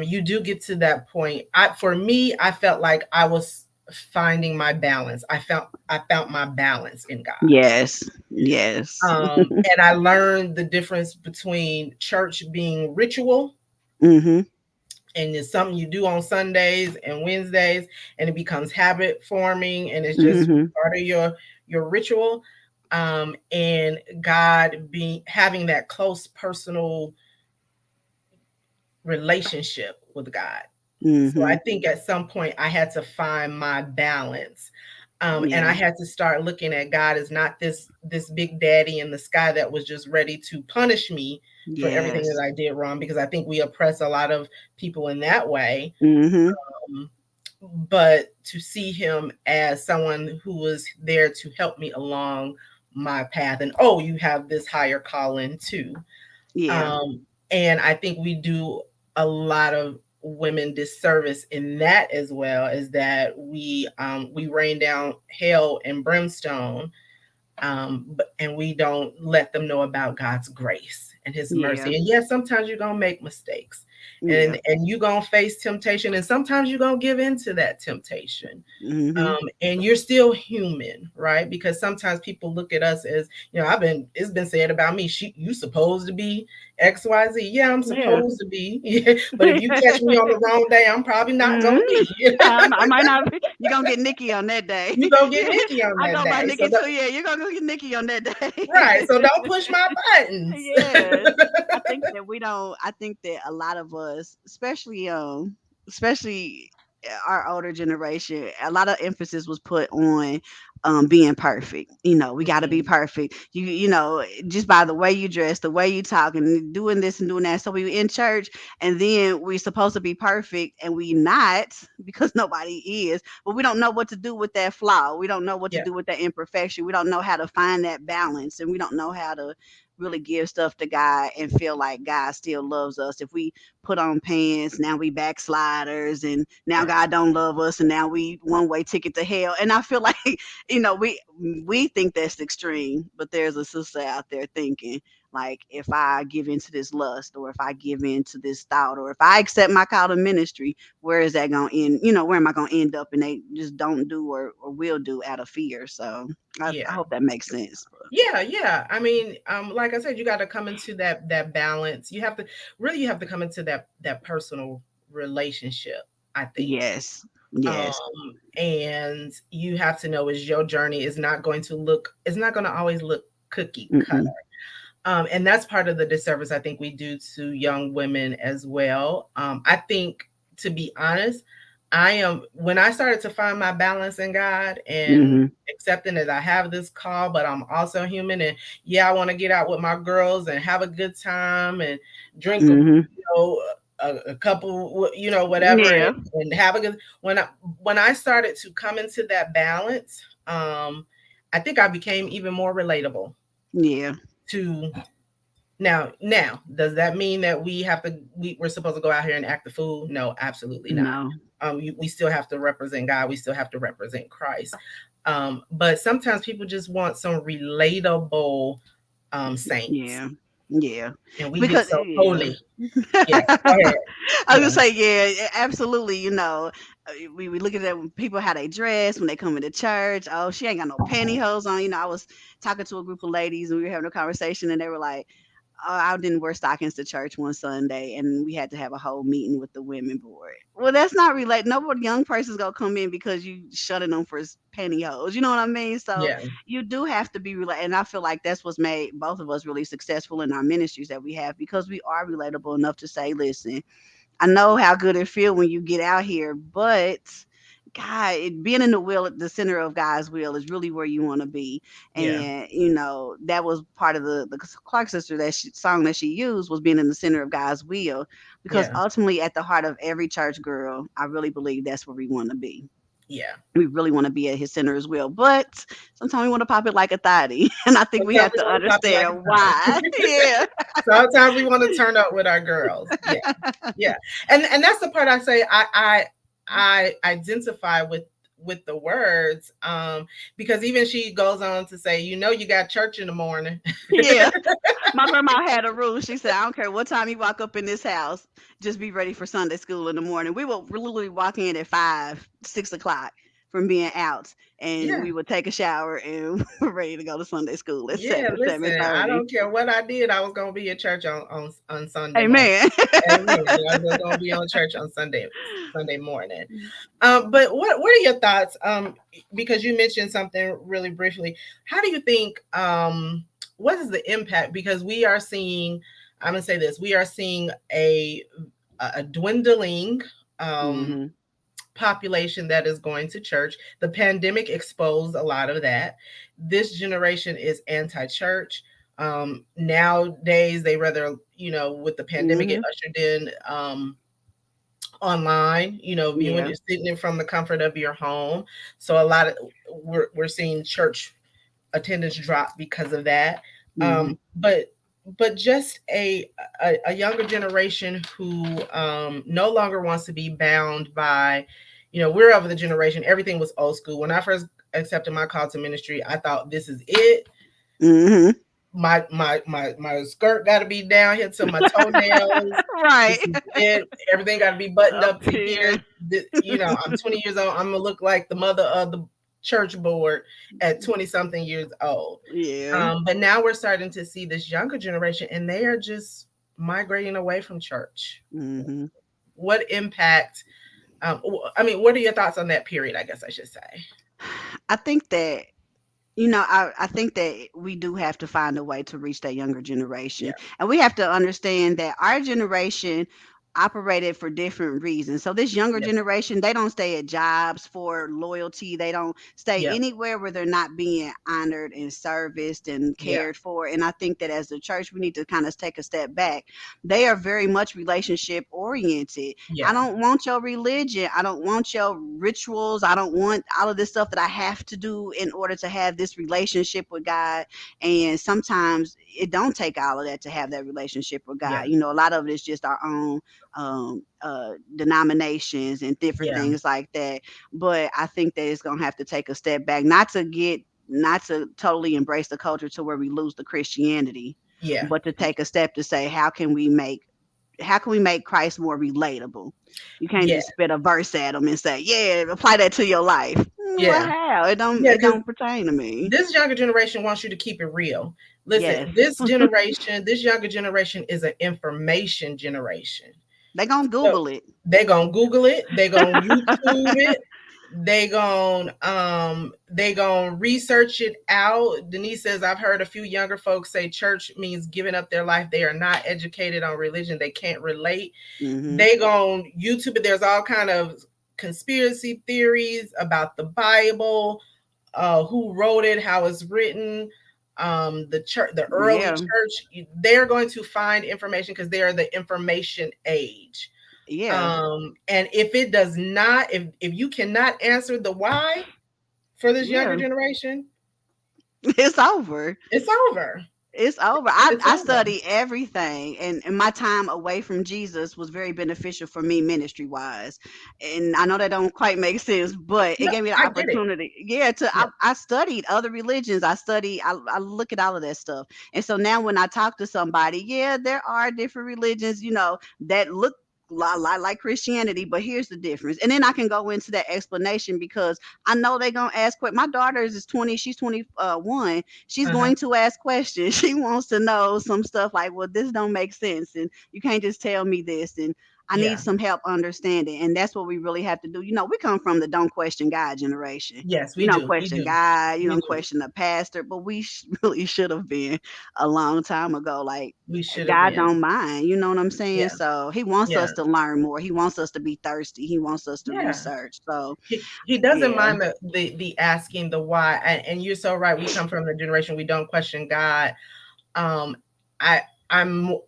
You do get to that point. For me, I felt like I was finding my balance. I found my balance in God. yes, yes. And I learned the difference between church being ritual Mhm. and it's something you do on Sundays and Wednesdays, and it becomes habit forming, and it's just Mhm. part of your ritual. And God being having that close personal relationship with God. So I Mhm. think at some point I had to find my balance. And I Yeah. had to start looking at God as not this big daddy in the sky that was just ready to punish me for everything that Yes. I did wrong, because I think we oppress a lot of people in that way. Mhm. Um, but to see him as someone who was there to help me along my path, and oh, you have this higher calling too. Yeah. Um, and I think we do a lot of women disservice in that as well, is that we rain down hell and brimstone, and we don't let them know about God's grace and His Yeah. mercy. And yes, sometimes you're gonna make mistakes, Yeah. and you're gonna face temptation, and sometimes you're gonna give in to that temptation. Mhm. And you're still human, right? Because sometimes people look at us as, it's been said about me, you supposed to be XYZ. Yeah, I'm Yeah. supposed to be. Yeah. But if you catch me on the wrong day, I'm probably not Mhm. gonna be. I might not be. You're gonna get Nikki on that day. You gonna get Yeah. Nikki on I that go by day. Nikki too. Yeah, you're gonna go get Nikki on that Right. day. So don't push my buttons. Yes. I think that a lot of us, especially our older generation, a lot of emphasis was put on being perfect. We got to be Mhm. perfect. Just by the way you dress, the way you talk, and doing this and doing that. So we in church, and then we're supposed to be perfect, and we not, because nobody is. But we don't know what to do with that flaw. We don't know what to Yeah. do with that imperfection. We don't know how to find that balance, and we don't know how to really give stuff to God and feel like God still loves us. If we put on pants, now we backsliders, and now Right. God don't love us, and now we one way ticket to hell. And I feel like, we think that's extreme, but there's a sister out there thinking, like, if I give into this lust, or if I give into this thought, or if I accept my call to ministry, where is that gonna end? Where am I gonna end up? And they just don't do, or will do, out of fear. So I Yeah. hope that makes sense. Yeah, yeah. I mean, like I said, you got to come into that balance. You have to come into that personal relationship, I think. Yes. Yes. And you have to know is your journey is not going to look, it's not going to always look cookie cutter. Mm-mm. And that's part of the disservice I think we do to young women as well. I think, to be honest, when I started to find my balance in God and Mhm. accepting that I have this call, but I'm also human. And yeah, I want to get out with my girls and have a good time and drink, Mhm. know, a couple, whatever, Yeah. and have a good, when I started to come into that balance, I think I became even more relatable Yeah. to now, does that mean that we're supposed to go out here and act the fool? No, absolutely not. No. We still have to represent God. We still have to represent Christ. But sometimes people just want some relatable saints. Yeah. Yeah, and we get because so yeah. holy. Yeah, go ahead. I was Yeah, gonna say, yeah, absolutely. We look at that when people how they dress when they come into church. Oh, she ain't got no pantyhose on. I was talking to a group of ladies and we were having a conversation, and they were like, "Oh, I didn't wear stockings to church one Sunday, and we had to have a whole meeting with the women board." Well, that's not relate. No young person's gonna come in because you shutting them for pantyhose. You know what I mean? So yeah, you do have to be relatable, and I feel like that's what's made both of us really successful in our ministries that we have because we are relatable enough to say, "Listen, I know how good it feel when you get out here, but God, being in the will, the center of God's will, is really where you want to be." yeah, And that was part of the Clark sister song that she used was being in the center of God's will, because yeah, ultimately, at the heart of every church girl, I really believe that's where we want to be. yeah. We really want to be at His center as well, but sometimes we want to pop it like a thotty, and I think we Sometimes have we to want to pop it like understand a why. potty. Yeah. Sometimes we want to turn up with our girls. Yeah, yeah, and that's the part I say I identify with the words, because even she goes on to say, you got church in the morning. Yeah. My grandma had a rule. She said, "I don't care what time you walk up in this house, just be ready for Sunday school in the morning." We would literally walk in at 5, 6 o'clock from being out, and Yeah, we would take a shower and we're ready to go to Sunday school at yeah. 7, Listen, I 7:30. don't care what I did. I was gonna be at church on Sunday morning. Amen. Amen. I was gonna be on church on Sunday morning. But what are your thoughts? Because you mentioned something really briefly. How do you think? What is the impact? Because we are seeing. I'm gonna say this. We are seeing a dwindling um, Hmm. population that is going to church. The pandemic exposed a lot of that. This generation is anti-church. Nowadays, they rather, with the pandemic, it Hmm. ushered in online, viewing Yeah. it, sitting in from the comfort of your home. So a lot of we're seeing church attendance drop because of that. Hmm. But just a younger generation who no longer wants to be bound by, we're of the generation. Everything was old school. When I first accepted my call to ministry, I thought this is it. Hmm. My skirt got to be down here to my toenails. Right. This is it. Everything got to be buttoned Up up to here. here. I'm 20 years old. I'm gonna look like the mother of the church board at 20 something years old. Yeah. But now we're starting to see this younger generation, and they are just migrating away from church. Hmm. What impact? I mean, what are your thoughts on that period? I guess I should say. I think that I think that we do have to find a way to reach that younger generation. Yeah. And we have to understand that our generation operated for different reasons. So this younger Yes. generation, they don't stay at jobs for loyalty. They don't stay Yeah. anywhere where they're not being honored and serviced and Yeah. cared for. And I think that as the church, we need to kind of take a step back. They are very much relationship oriented. I Yeah. don't want your religion. I don't want your rituals. I don't want all of this stuff that I have to do in order to have this relationship with God. And sometimes it don't take all of that to have that relationship with God. Yeah. A lot of it is just our own denominations and different Yeah. things like that. But I think that it's gonna have to take a step back, not to totally embrace the culture to where we lose the Christianity, Yeah. but to take a step to say how can we make Christ more relatable? You can't Yeah. just spit a verse at them and say, "Yeah, apply that to your life." Well, Yeah. how? It don't Yeah. it Because don't pertain to me. this younger generation wants you to keep it real. Listen, Yes, this younger generation is an information generation. they gonna So Google it. they gonna Google it. They gonna YouTube it. They gonna research it out. Denise says, I've heard a few younger folks say church means giving up their life. They are not educated on religion. They can't relate. Hmm. They gonna YouTube it. There's all kind of conspiracy theories about the Bible, who wrote it, how it's written, the church, the early Yeah, church. They're going to find information because they are the information age. yeah, And if it does not, if you cannot answer the why for this younger yeah. generation, It's over. it's over. It's over. I It's I over. study everything, and my time away from Jesus was very beneficial for me ministry wise. And I know that don't quite make sense, but it No, gave me the I get it. opportunity. Yeah, Yeah. I studied other religions. I look at all of that stuff. And so now when I talk to somebody, yeah, there are different religions, that look like Christianity, but here's the difference. And then I can go into that explanation because I know they're gonna ask. My daughter is 20, she's 21. She's Uh-huh. going to ask questions. She wants to know some stuff like, well, this don't make sense, and you can't just tell me this, and I need Yeah. some help understanding. And that's what we really have to do. We come from the don't question God generation. Yes, You we don't do. We question do. God, you We don't do. question the pastor, but we really should have been a long time ago. Like, We should have God been. don't mind, you know what I'm saying? Yeah. So he wants Yeah. us to learn more. He wants us to be thirsty. He wants us to Yeah. research. So He doesn't yeah. mind the asking the why. And you're so right. We come from the generation we don't question God. Um I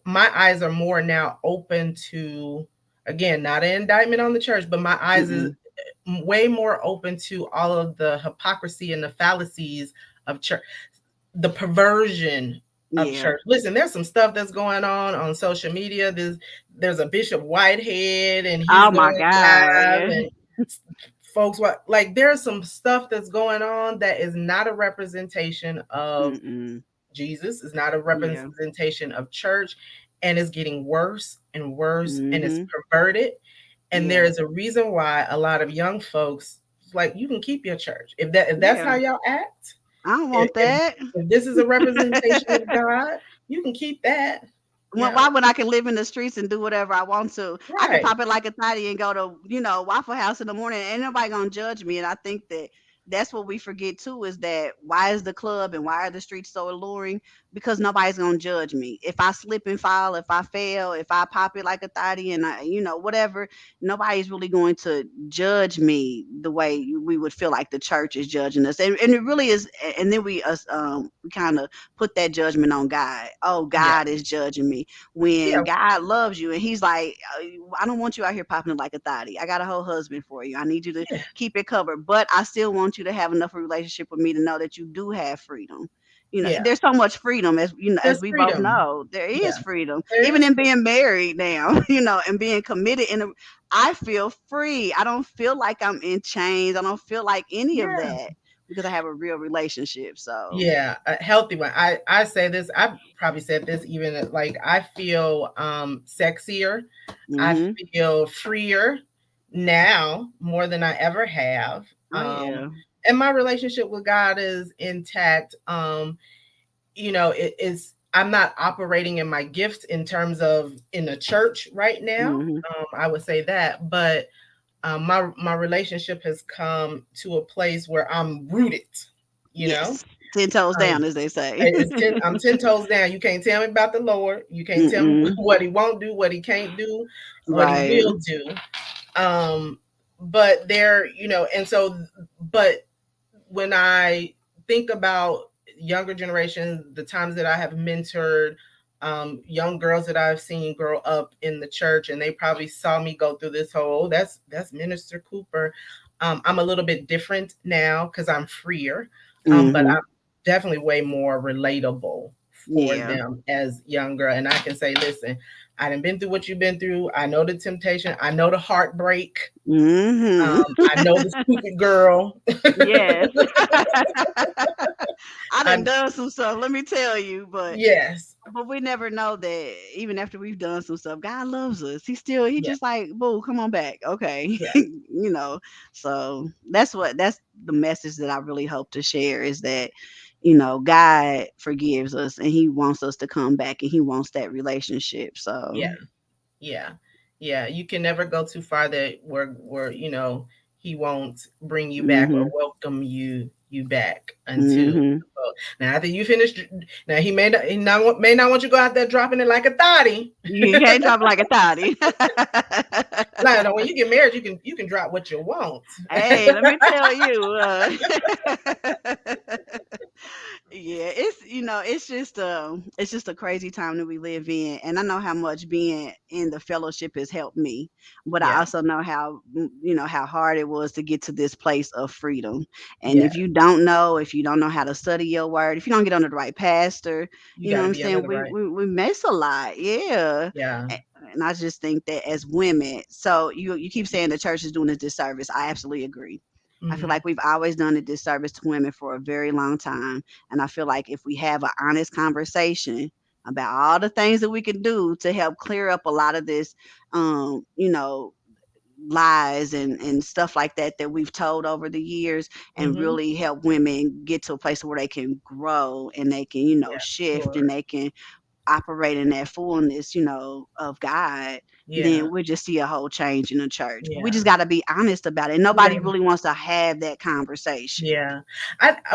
my eyes are more now open to, again, not an indictment on the church, but my eyes is Mm-mm. way more open to all of the hypocrisy and the fallacies of church, the perversion of Yeah. church. Listen, there's some stuff that's going on social media. There's a Bishop Whitehead, and he's Oh my going God. live, Yeah. and folks, what, like, there's some stuff that's going on that is not a representation of Mm-mm. Jesus, is not a Yeah. representation of church, and it's getting worse and worse, and it's Mm-hmm. perverted. And there Yeah. is a reason why a lot of young folks, like, you can keep your church if that's Yeah. how y'all act. I don't if, want if, that. if this is a representation of God, you can keep that. You Why know, when I can live in the streets and do whatever I want to? I can right? pop it like a thotty and go to, Waffle House in the morning. Ain't nobody gonna judge me. And I think that that's what we forget too, is that why is the club and why are the streets so alluring? Because nobody's gonna judge me. If I slip and fall, if I fail, if I pop it like a thotty and whatever, nobody's really going to judge me the way we would feel like the church is judging us. And it really is. And then we kind of put that judgment on God. Oh, Yeah, God is judging me, when yeah, God loves you and He's like, I don't want you out here popping it like a thotty. I got a whole husband for you. I need you to yeah, keep it covered, but I still want you to have enough of a relationship with me to know that you do have freedom. yeah. There's so much freedom, as There's we both freedom. know. There is Yeah, freedom, there even is. in being married now, and being committed. I feel free. I don't feel like I'm in chains. I don't feel like any of Yeah, that because I have a real relationship. So, yeah. A healthy one. I say this. I probably said this even, like, I feel sexier. I hmm feel freer now more than I ever have. oh yeah, And my relationship with God is intact. It is, I'm not operating in my gifts in terms of in the church right now. hmm I would say that, but my relationship has come to a place where I'm rooted. You know, yes, 10 toes um, down, as they say. I'm 10 toes down. You can't tell me about the Lord. You can't tell me Mm-mm. what He won't do, what He can't do, what He Right. will do. Um, but there, and so, but when I think about younger generations, the times that I have mentored young girls that I've seen grow up in the church, and they probably saw me go through this whole, "Oh, that's Minister Cooper." I'm a little bit different now because I'm freer, but Mhm. I'm definitely way more relatable for Yeah. them as younger. And I can say, listen, I done been through what you've been through. I know the temptation. I know the heartbreak. Mhm. I know the stupid girl. Yes. I done I done some stuff, let me tell you, but Yes, we never know that even after we've done some stuff, God loves us. He yeah, just like, boo, come on back. Okay. yeah, So that's the message that I really hope to share, is that, God forgives us and He wants us to come back and He wants that relationship. So yeah, yeah, yeah. You can never go too far that where He won't bring you back or mhm. welcome you back until. Mhm. Now after you finish, now may not want you to go out there dropping it like a thotty. You can't drop it like a thotty. Like, no, when you get married, you can drop what you want. Hey, let me tell you. Yeah, it's just a crazy time that we live in, and I know how much being in the fellowship has helped me, but I Yeah. also know how how hard it was to get to this place of freedom. And Yeah. if you don't know how to study your word, if you don't get under the right pastor, You you know got what to I'm be under saying, the we right. we, we miss a lot. Yeah. Yeah. A- And I just think that as women, so you keep saying the church is doing a disservice. I absolutely agree. I feel Hmm. like we've always done a disservice to women for a very long time. And I feel like if we have an honest conversation about all the things that we can do to help clear up a lot of this, you know, lies and stuff like that that we've told over the years, and Hmm. really help women get to a place where they can grow and they can, Yeah. shift, Lord. and they can operate in that fullness, of God, Yeah. then we'll just see a whole change in the church. But we just Yeah. got to be honest about it. We Nobody gotta, really wants to have that conversation. yeah.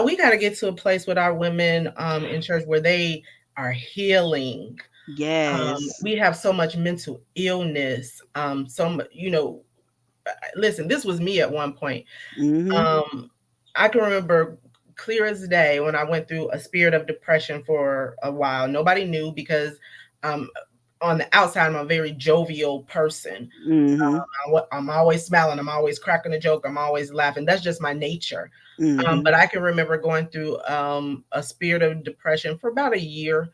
We got to get to a place with our women in church where they are healing. Yes. We have so much mental illness. So much, listen, this was me at one point. Mhm. Um, I can remember clear as day when I went through a spirit of depression for a while. Nobody knew because um, on the outside, I'm a very jovial person. Mhm. I'm always smiling. I'm always cracking a joke. I'm always laughing. That's just my nature. Mhm. But I can remember going through a spirit of depression for about a year.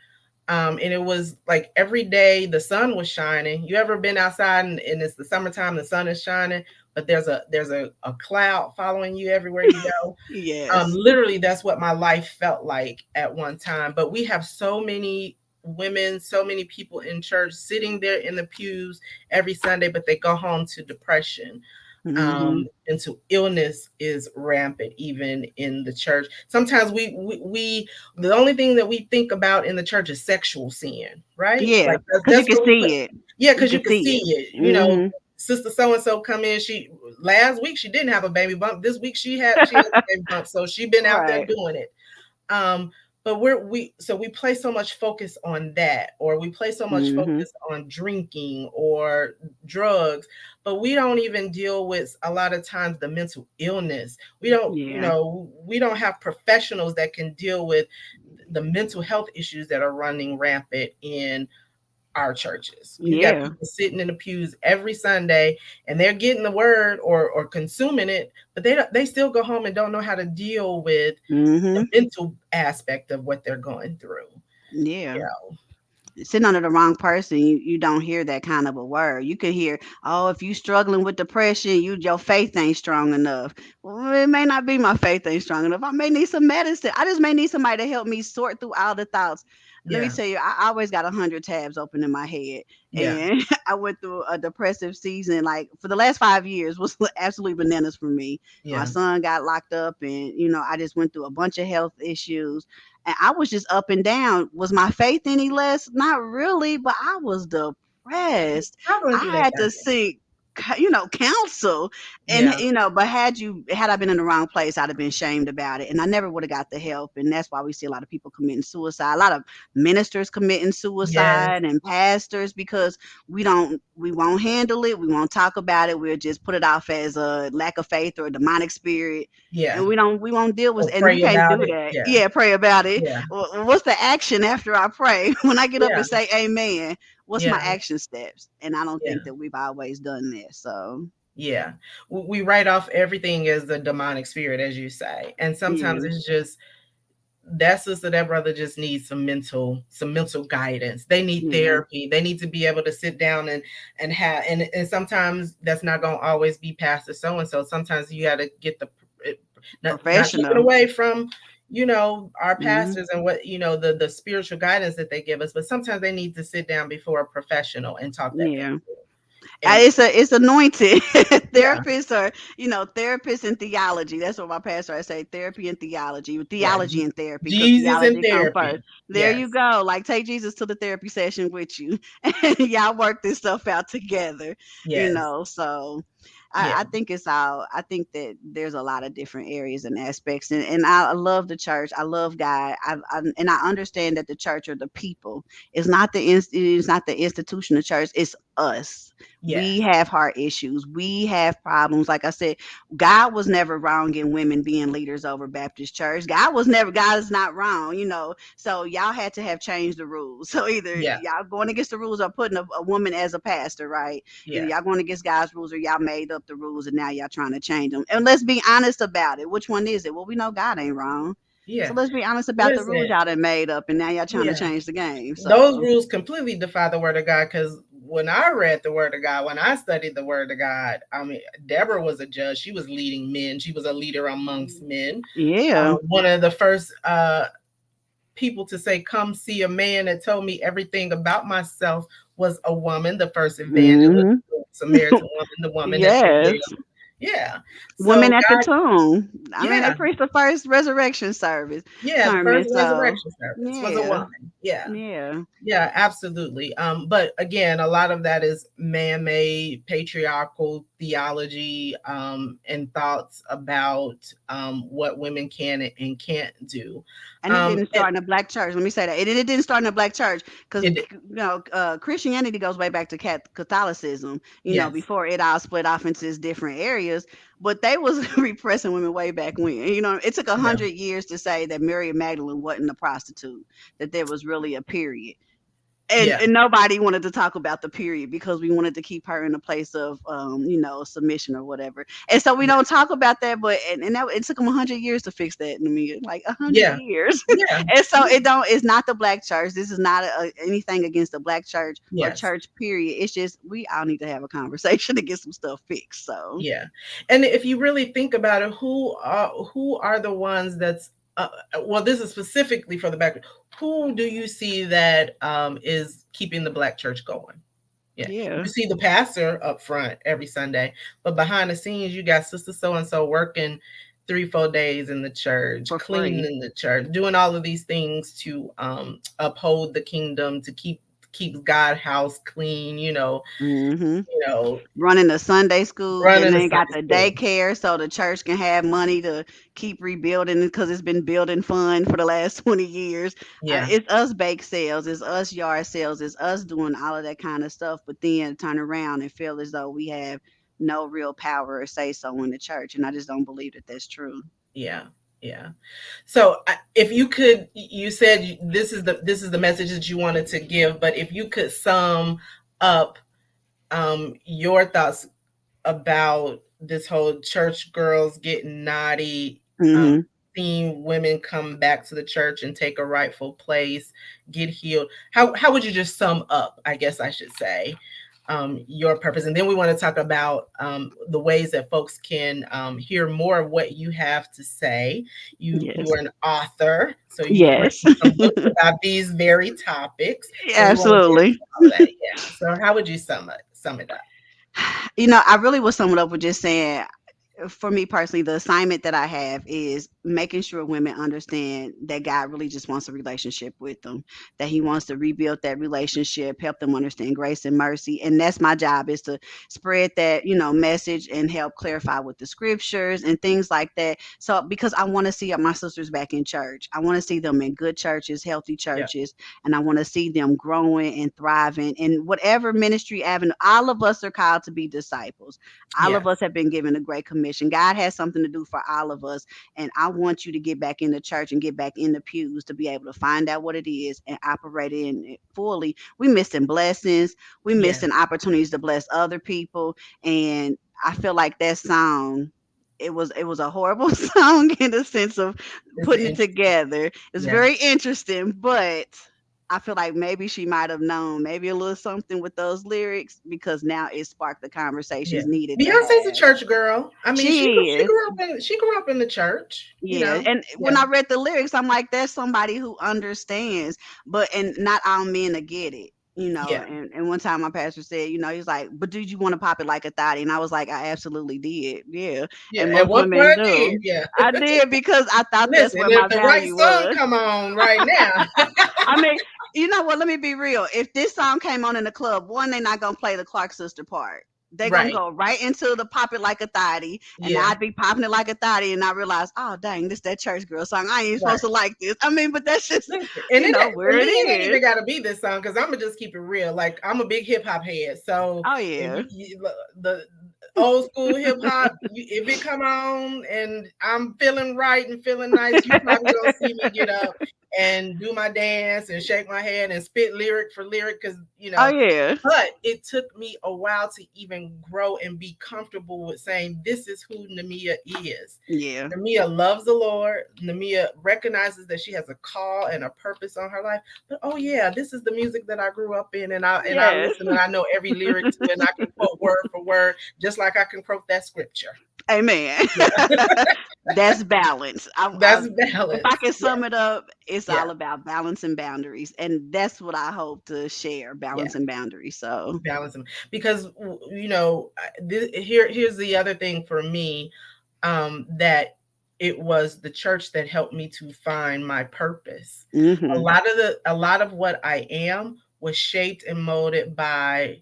And it was like every day the sun was shining. You ever been outside and it's the summertime, the sun is shining, but there's a cloud following you everywhere you go. Yes. Literally, that's what my life felt like at one time. But we have so many women, so many people in church sitting there in the pews every Sunday, but they go home to depression. Mhm. And so illness is rampant even in the church. Sometimes we the only thing that we think about in the church is sexual sin, right? Yeah, Like cuz you that's can what we put. see it. Yeah, You because can you can see see it. it. Mhm. Sister so and so come in. She last week she didn't have a baby bump. This week she has a baby bump. So she been out there Right. doing it. Um, but we place so much focus on that, or we place so much Mhm. focus on drinking or drugs, but we don't even deal with a lot of times the mental illness. Yeah. We don't have professionals that can deal with the mental health issues that are running rampant in our churches. You got Yeah. people sitting in the pews every Sunday and they're getting the word or consuming it, but they still go home and don't know how to deal with the Mhm. mental aspect of what they're going through. Yeah. Yeah. Sitting under the wrong person, you don't hear that kind of a word. You could hear, oh, if you struggling with depression, your faith ain't strong enough. Well, it may not be my faith ain't strong enough. I may need some medicine. I just may need somebody to help me sort through all the thoughts. Let me Yeah. tell you, I always got 100 tabs open in my head, Yeah. and I went through a depressive season. Like for the last 5 years, was absolutely bananas for me. My Yeah. son got locked up, and I just went through a bunch of health issues, and I was just up and down. Was my faith any less? Not really, but I was depressed. I'm going through I that had kind to of. seek, counsel, and Yeah. but had I been in the wrong place, I'd have been shamed about it, and I never would have got the help. And that's why we see a lot of people committing suicide, a lot of ministers committing Yes. suicide, and pastors, because we won't handle it, we won't talk about it, we'll just put it off as a lack of faith or a demonic spirit, Yeah. and we won't deal with, Or and you pray can't about do it. that. Yeah. Yeah, pray about it. Yeah. What's the action after I pray? When I get up Yeah. and say amen, what's my Yeah. action steps? And I don't Yeah. think that we've always done that. So Yeah. We write off everything as the demonic spirit, as you say. And sometimes yeah. it's just that sister, that brother just needs some mental guidance. They need Yeah. therapy. They need to be able to sit down and have and sometimes that's not going to always be pastor so and so. Sometimes you got to get not taken Professional. away from our Hmm. pastors and what the spiritual guidance that they give us, but sometimes they need to sit down before a professional and talk that thing Yeah. through. And It's anointed. yeah, Therapists are, therapists and theology. That's what my pastor I say, therapy and theology, yeah, theology and therapy, because Jesus and theology come therapy. first. There Yes, you go. Like take Jesus to the therapy session with you, and y'all work this stuff out together. yes, So yeah, I think it's all. I think that there's a lot of different areas and aspects, and I love the church. I love God. And I understand that the church are the people. It's not the institution of church. It's us. yes, We have heart issues. We have problems. Like I said, God was never wrong in women being leaders over Baptist church. God is not wrong, you know. So y'all had to have changed the rules. So either Yeah. y'all going against the rules or putting a woman as a pastor, right? Either Yeah. y'all going against God's rules or y'all made up the rules and now y'all trying to change them. And let's be honest about it. Which one is it? Well, we know God ain't wrong. So Yeah. let's be honest about the rules Listen. y'all done made up and now y'all trying to Yeah. change the game. Those So rules completely defy the word of God, because when I read the word of God, when I studied the word of God, I mean, Deborah was a judge. She was leading men. She was a leader amongst men. yeah. One of the first people to say, "Come see a man that told me everything about myself," was a woman, the first evangelist, Hmm. the Samaritan woman, the woman at the Yes. well. Yeah. Women So at the God, tomb. I mean, they yeah, preached the first resurrection yeah, the sermon. first So resurrection service was a yeah, woman. Yeah. yeah. Yeah, absolutely. But again, a lot of that is man-made patriarchal theology, and thoughts about what women can and can't do. And it didn't And start in a black church. Let me say that it didn't start in a black church because it, Christianity goes way back to Catholicism. You know, yes, before it all split off into its different areas, but they was repressing women way back when. You know, it took a yeah, 100 years to say that Mary Magdalene wasn't a prostitute, that there was really a period. and yeah, and nobody wanted to talk about the period because we wanted to keep her in a place of submission or whatever, and so we yeah, don't talk about that. But and that, it took them 100 years to fix that in me, like a hundred yeah, years yeah, and so yeah, it's not the black church. This is not anything against the black church or yes. church period. It's just we all need to have a conversation to get some stuff fixed. So Yeah. And if you really think about it, who are the ones that's well, this is specifically for the back. Who do you see that is keeping the black church going? Yeah. yeah, You see the pastor up front every Sunday, but behind the scenes you got sister so and so working 3-4 days in the church, for cleaning free. in the church, doing all of these things to uphold the kingdom, to keep God house clean, Hmm. you know, Running the Sunday school, then running a they got Sunday the school. daycare so the church can have money to keep rebuilding because it's been building fund for the last 20 years. Yeah. It's us bake sales, it's us yard sales, it's us doing all of that kind of stuff, but then turn around and feel as though we have no real power or say so in the church. And I just don't believe that that's true. Yeah, yeah. So if you could, you said this is the message that you wanted to give, but if you could sum up your thoughts about this whole church girls getting naughty, um, Hmm. seeing women come back to the church and take a rightful place, get healed. How would you just sum up? I guess I should say your purpose, and then we want to talk about the ways that folks can hear more of what you have to say. You Yes. are an author, so you've Yes. written some books about these very topics. So we want to get Absolutely. into all of that. Yeah. So how would you sum it up? I really would sum it up with just saying, for me personally, the assignment that I have is making sure women understand that God really just wants a relationship with them, that He wants to rebuild that relationship, help them understand grace and mercy. And that's my job, is to spread that, message and help clarify with the scriptures and things like that. So, because I want to see my sisters back in church, I want to see them in good churches, healthy Yeah. churches, and I want to see them growing and thriving in whatever ministry avenue. All of us are called to be disciples. All of Yes. us have been given a great commission. God has something to do for all of us. And I want you to get back in the church and get back in the pews to be able to find out what it is and operate in it fully. We missing blessings. We Yeah. missing opportunities to bless other people. And I feel like that song, it was a horrible song in the sense of It's putting it interesting. together. It's Yeah. very interesting, but I feel like maybe she might have known maybe a little something with those lyrics because now it sparked the Yeah. conversations needed to Beyonce's a have. church girl. I mean, she She she is. grew up in she grew up in the church. Yeah, and when Yeah. I read the lyrics, I'm like, "There's somebody who understands," but and not all men to get it, you know. Yeah. And one time my pastor said, he's like, "But did you want to pop it like a thotty?" And I was like, "I absolutely did, yeah." Yeah. And At most one point women I did. do. Yeah. I did because I thought that's Listen, where if my the right value song was. come on right now. I mean, you know what? Let me be real. If this song came on in the club, one, they're not gonna play the Clark sister part. They're gonna Right. go right into the pop it like a thotty, and Yeah. I'd be popping it like a thotty, and I realize, oh dang, this that church girl song. I ain't supposed Right. to like this. I mean, but that's just, Listen, and for where me, it it ain't is. even got to be this song because I'm gonna just keep it real. Like I'm a big hip hop head, so Oh if yeah, the old school hip hop. If it come on and I'm feeling right and feeling nice, you probably gonna see me get up and do my dance and shake my head and spit lyric for lyric because Oh yeah. But it took me a while to even grow and be comfortable with saying this is who Namia is. Yeah. Namia loves the Lord. Namia recognizes that she has a call and a purpose on her life. But oh yeah, this is the music that I grew up in, and I Yes. listen and I know every lyric to it, and I can quote word for word, just like I can quote that scripture. Amen. Yeah, That's balance. that's If I balance. can Yeah, sum it up, it's yeah, all about balance and boundaries, and that's what I hope to share: yeah. balance and boundaries. So, Balance them because here's the other thing for me, that it was the church that helped me to find my purpose. hmm A lot of what I am was shaped and molded by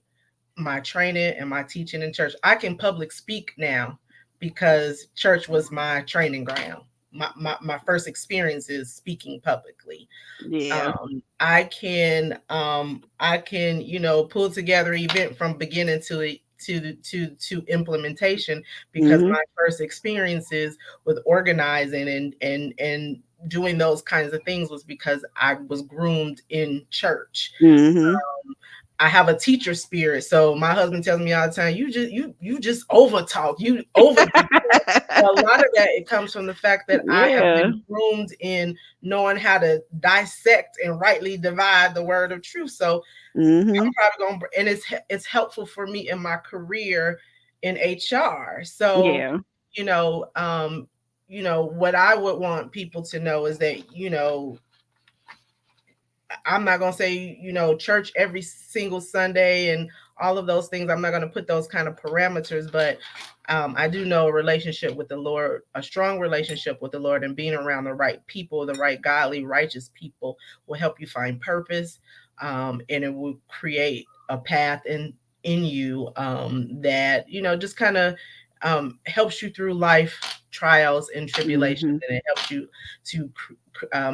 my training and my teaching in church. I can public speak now because church was my training ground. My first experience is speaking publicly. yeah, I can pull together an event from beginning to implementation because hmm my first experiences with organizing and doing those kinds of things was because I was groomed in church. hmm I have a teacher spirit. So my husband tells me all the time, you just over talk, you over declare. A lot of that it comes from the fact that I have yeah, been groomed in knowing how to dissect and rightly divide the word of truth. So hmm I'm probably going, and it's helpful for me in my career in HR. So yeah, you know, um, what I would want people to know is that I'm not gonna say church every single Sunday and all of those things. I'm not gonna put those kind of parameters, but I do know a relationship with the Lord, a strong relationship with the Lord, and being around the right people, the right godly, righteous people, will help you find purpose, and it will create a path in you that just kind of helps you through life trials and tribulations, hmm and it helps you to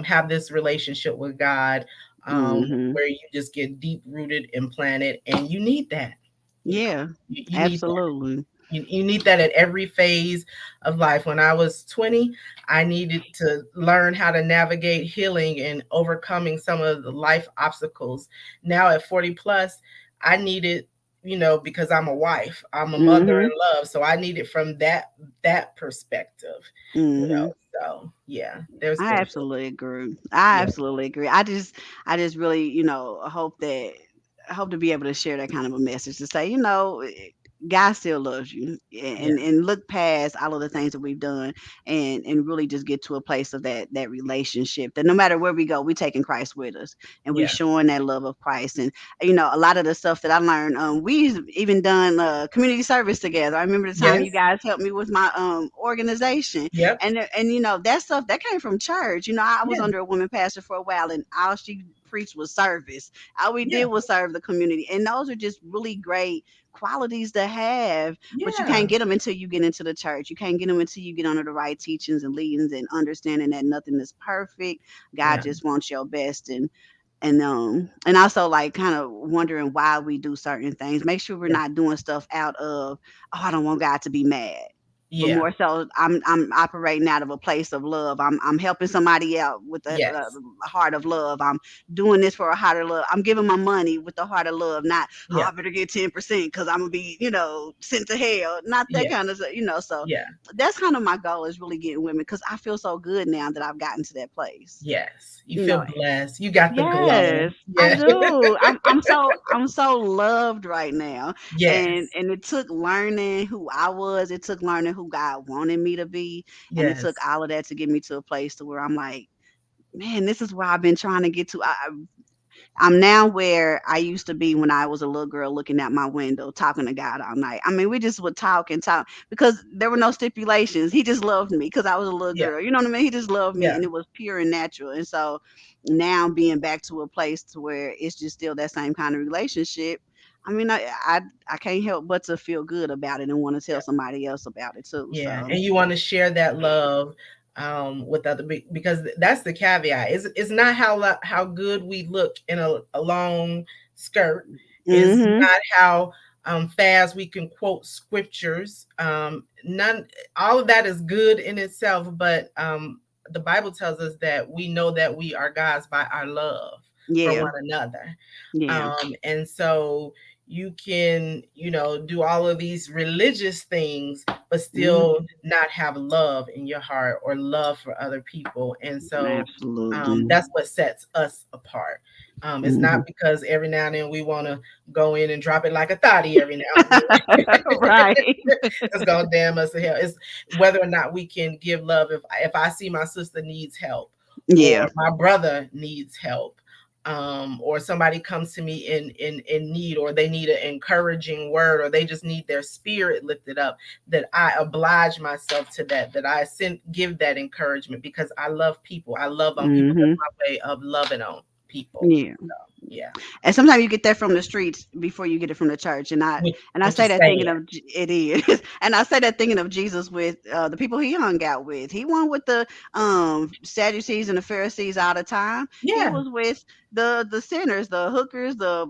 have this relationship with God, hmm where you just get deep rooted and planted, and you need that. You know, yeah, you need that. absolutely. You need that at every phase of life. When I was 20, I needed to learn how to navigate healing and overcoming some of the life obstacles. Now at 40 plus, I needed, because I'm a wife, I'm a mother hmm in love, so I need it from that perspective. You hmm know, so yeah, there's I things. absolutely agree. I Yeah, absolutely agree. I just really, hope that I hope to be able to share that kind of a message to say, God still loves you, yeah, and look past all of the things that we've done, and really just get to a place of that relationship that no matter where we go, we taking Christ with us, and we yeah, showing that love of Christ. And a lot of the stuff that I learned, we even done community service together. I remember the time you yes, guys helped me with my organization, yep, and that stuff that came from church. I was yeah, under a woman pastor for a while, and all she preached was service. All we did yeah, was serve the community, and those are just really great qualities to have. But you yeah, can't get them until you get into the church. You can't get them until you get under the right teachings and leadings and understanding that nothing is perfect. God yeah, just wants your best, and also like kind of wondering why we do certain things. Make sure we're yeah, not doing stuff out of, oh, I don't want God to be mad, but yeah, more so I'm operating out of a place of love. I'm helping somebody out with yes, a heart of love. I'm doing this for a heart of love. I'm giving my money with the heart of love, not, oh, yeah, I better get 10% because I'm gonna be sent to hell. Not that yeah, kind of stuff. So yeah, that's kind of my goal, is really getting women, because I feel so good now that I've gotten to that place. yes. You You feel know, blessed. You got the glow. Yes, I Yeah, do. I'm so loved right now. And yes, and it took learning who I was, it took learning who God wanted me to be, and it took yes, all of that to get me to a place to where I'm like, man, this is where I've been trying to get to. I'm now where I used to be when I was a little girl, looking out my window, talking to God all night. I mean, we just would talk and talk because there were no stipulations. He just loved me because I was a little yeah, girl. You know what I mean? He just loved me, yeah, and it was pure and natural. And so now being back to a place to where it's just still that same kind of relationship. I mean, I can't help but to feel good about it and want to tell yeah. somebody else about it too. Yeah, So, and you want to share that love with other because that's the caveat. It's not how good we look in a long skirt. Is mhm, not how fast. We can quote scriptures. None, all of that is good in itself, but the Bible tells us that we know that we are God's by our love for Yeah. one another. Yeah. And so you can, do all of these religious things, but Mhm. still not have love in your heart or love for other people. And so Absolutely. that's what sets us apart. It's not Mhm. because every now and then we want to go in and drop it like a thotty every now and then. Right. It's gonna damn us to hell. It's whether or not we can give love. If I see my sister needs help, Yeah. or my brother needs help, or somebody comes to me in need, or they need an encouraging word, or they just need their spirit lifted up, that I oblige myself to that. That I give that encouragement because I love people. I love on people. That's Mhm. my way of loving on people. Yeah. Yeah, And sometimes you get that from the streets before you get it from the church. And I which say is that sad. thinking of it is, and I say that thinking of Jesus with the people he hung out with. He wasn't with the Sadducees and the Pharisees all the time. He Yeah, was with the sinners, the hookers, the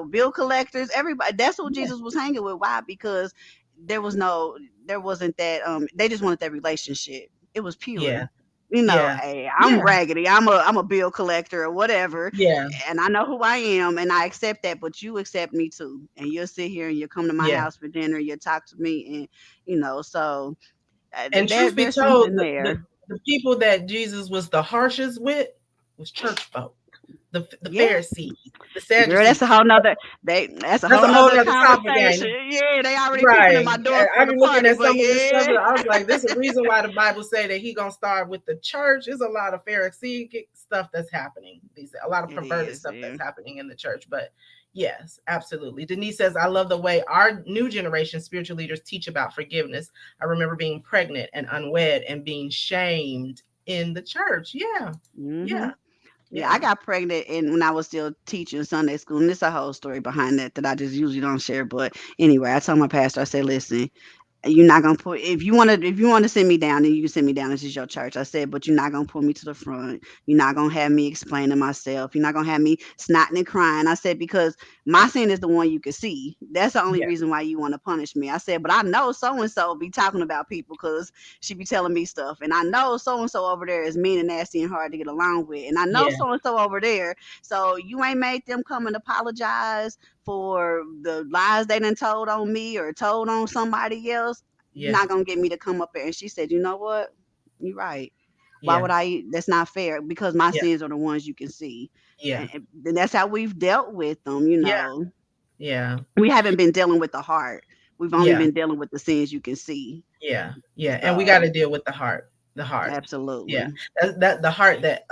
bill collectors, everybody. That's who yeah, Jesus was hanging with. Why? Because there was no, there wasn't that. They just wanted that relationship. It was pure. yeah, yeah, Hey, I'm yeah, raggedy. I'm a bill collector or whatever, yeah, and I know who I am, and I accept that. But you accept me too, and you'll sit here and you'll come to my yeah. house for dinner. You'll talk to me, and so And truth be there's told, something there. the people that Jesus was the harshest with was church folk, the Yeah, Pharisees, the girl, Sadducees. that's a whole nother. That's a That's whole a whole nother nother topic, conversation. ain't it? Yeah, they already peeping at Right. my door I for the be looking party, at but some of this stuff. yeah, I was like, this is a reason why the Bible say that he gonna start with the church. There's a lot of Pharisaic stuff that's happening. A lot of it perverted is. stuff Yeah. that's happening in the church. But yes, absolutely. Denise says, I love the way our new generation spiritual leaders teach about forgiveness. I remember being pregnant and unwed and being shamed in the church. Yeah. Hmm. Yeah. Yeah, I Yeah. got pregnant and when I was still teaching Sunday school, and there's a whole story behind that that I just usually don't share. But anyway, I told my pastor, I said, listen, you're not gonna put if you want to send me down, then you can send me down. This is your church. I said, but you're not gonna pull me to the front. You're not gonna have me explaining myself. You're not gonna have me snotting and crying. I said, because my sin is the one you can see. That's the only Yeah. reason why you want to punish me. I said, but I know so and so be talking about people because she be telling me stuff, and I know so and so over there is mean and nasty and hard to get along with, and I know Yeah. so and so over there. So you ain't made them come and apologize for the lies they done told on me or told on somebody else. You're Yeah. not gonna get me to come up there. And she said, you know what? You're right. Why Yeah. would I? That's not fair because my Yeah. sins are the ones you can see. Yeah. And that's how we've dealt with them. Yeah. Yeah. We haven't been dealing with the heart. We've only Yeah. been dealing with the sins you can see. Yeah, yeah, and we got So to deal with the heart. The heart. Yeah, absolutely. that the heart that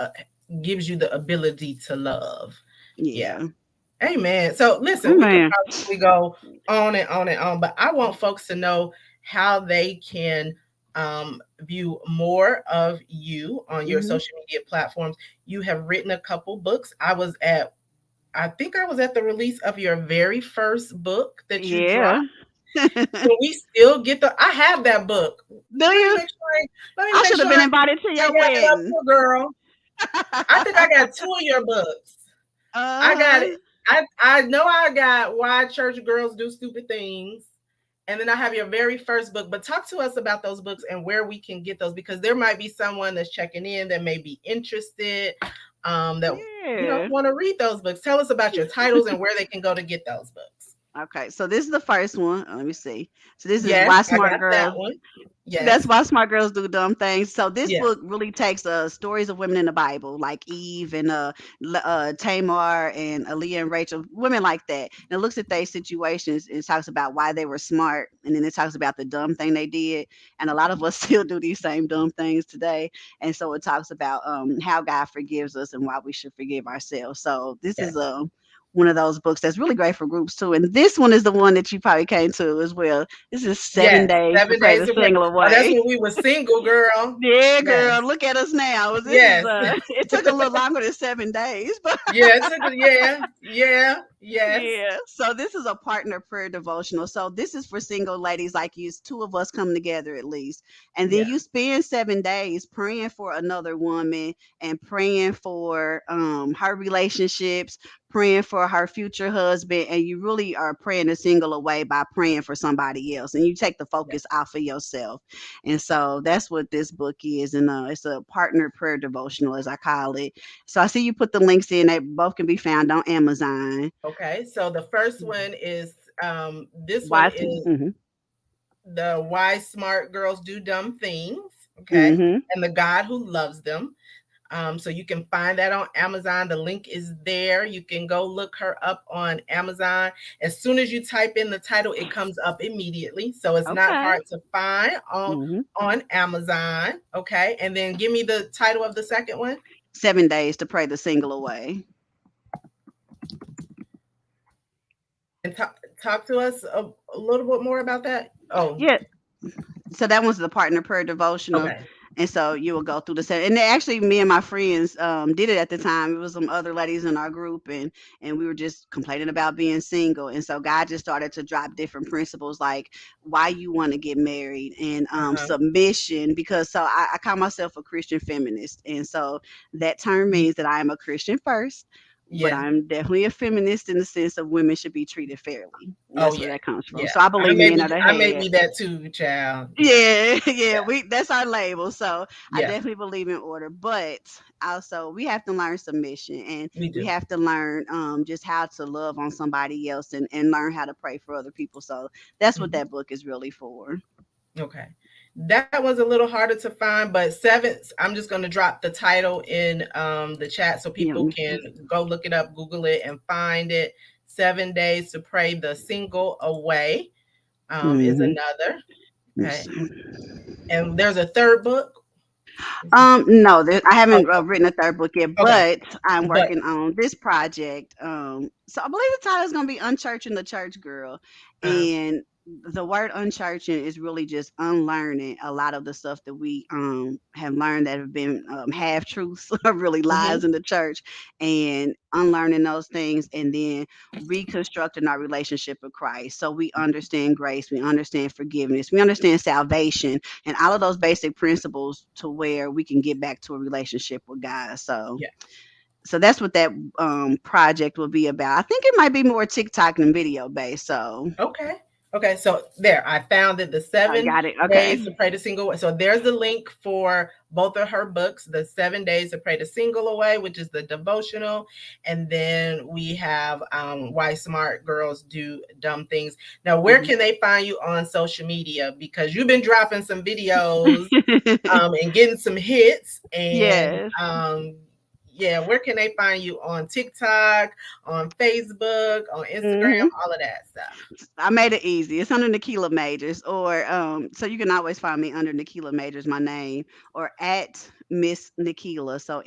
gives you the ability to love. Yeah, Yeah. amen. So Oh listen, we could man. probably go on and on and on, but I want folks to know how they can view more of you on your Hmm. social media platforms. You have written a couple books. I think I was at the release of your very first book that you Yeah. dropped. Can we still get the? I have that book. Do Let me you? make sure. Let me I make should have sure been invited to I your got it up wedding. for girl. I think I got two of your books. I got Uh-huh. it. I know I got Why Church Girls Do Stupid Things, and then I have your very first book. But talk to us about those books and where we can get those, because there might be someone that's checking in that may be interested, that Yeah. want to read those books. Tell us about your titles and where they can go to get those books. Okay, so this is the first one. Let me see. So this is Yes, Why I Smart got that Girls. one. That's Yes. why smart girls do dumb things. So this Yeah. book really takes stories of women in the Bible, like Eve and Tamar and Aaliyah and Rachel, women like that, and it looks at their situations and talks about why they were smart, and then it talks about the dumb thing they did, and a lot of us still do these same dumb things today. And so it talks about how God forgives us and why we should forgive ourselves. So this Yes. is one of those books that's really great for groups too. And this one is the one that you probably came to as well. This is Seven Yes. Days to 7 days Pray the to pray. Single Oh, that's Away. when we were single, girl. Yeah, Yes. girl, look at us now. This is Yes. it took a little longer than 7 days, but Yeah, it took yeah, yeah, yes. yeah. So this is a partner prayer devotional. So this is for single ladies like you. It's two of us come together at least. And then Yeah. you spend 7 days praying for another woman and praying for her relationships, praying for her future husband, and you really are praying the single away by praying for somebody else, and you take the Yeah. focus off of yourself. And so that's what this book is, and it's a partner prayer devotional, as I call it. So I see you put the links in; they both can be found on Amazon. Okay. So the first one is this one Why? is Mm-hmm. the Why Smart Girls Do Dumb Things. Okay. Mm-hmm. And the God Who Loves Them. So you can find that on Amazon. The link is there. You can go look her up on Amazon. As soon as you type in the title, it comes up immediately. So it's not Okay. hard to find Mm-hmm. on Amazon. Okay. And then give me the title of the second one 7 days to pray the single away. and talk to us a little bit more about that. Oh, Yeah, so that one's the partner prayer devotional. okay. And so you will go through the set. And actually, me and my friends did it at the time. It was some other ladies in our group, and we were just complaining about being single. And so God just started to drop different principles, like why you want to get married, and Uh-huh. submission. Because so I call myself a Christian feminist, and so that term means that I am a Christian first, but Yeah. I'm definitely a feminist in the sense of women should be treated fairly. And Oh that's yeah. where that comes from. Yeah. So I believe men are the I may head. be that too, child. Yeah. Yeah, yeah, Yeah. we that's our label. So I Yeah. definitely believe in order, but also we have to learn submission, and We we do. have to learn just how to love on somebody else, and learn how to pray for other people. So that's what Mhm. that book is really for. Okay. That was a little harder to find, but seven, I'm just going to drop the title in the chat so Yeah. people can go look it up, Google it, and find it. 7 Days to Pray the Single Away is Mm-hmm. another. Okay. Yes. And there's a third book. No, I haven't Okay. written a third book yet, Okay. but I'm But, working on this project. So I believe the title is going to be "Unchurching the Church Girl," uh, and the word "unchurching" is really just unlearning a lot of the stuff that we have learned that have been half truths or really mhm, lies in the church, and unlearning those things, and then reconstructing our relationship with Christ. So we understand grace, we understand forgiveness, we understand salvation, and all of those basic principles to where we can get back to a relationship with God. So yeah. so that's what that project will be about. I think it might be more TikTok and video based. So Okay. Okay. So there, I found it. The I seven got it. Okay. days to pray the single away. So there's the link for both of her books, the 7 Days to Pray the Single Away, which is the devotional, and then we have Why Smart Girls Do Dumb Things. Now, where Mhm. can they find you on social media? Because you've been dropping some videos and getting some hits, and Yes. yeah, where can they find you on TikTok, on Facebook, on Instagram, Hmm. all of that stuff? I made it easy. It's under Nikila Majors, or so you can always find me under Nikila Majors, my name, or at Miss Nikila. So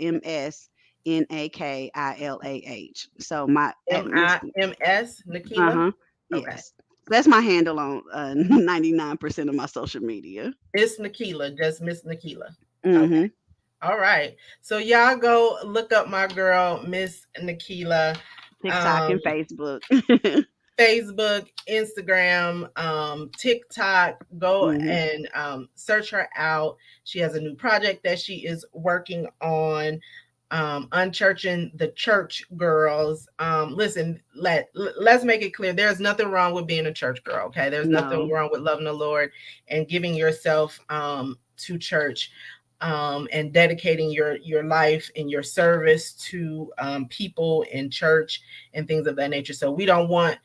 MSNAKILAH. So my at Miss. MIMS, Uh Nikila. huh. Okay. Yes. That's my handle on 99% of my social media. Miss Nikila, just Miss Nikila. Okay. Mm-hmm. All right. So y'all go look up my girl, Miss Nikila. TikTok Um, and Facebook. Facebook, Instagram, TikTok. Go Hmm. and search her out. She has a new project that she is working on. Unchurching the church girls. Listen, let's make it clear. There's nothing wrong with being a church girl. Okay, there's nothing No. wrong with loving the Lord and giving yourself to church. And dedicating your life and your service to people in church and things of that nature. So we don't want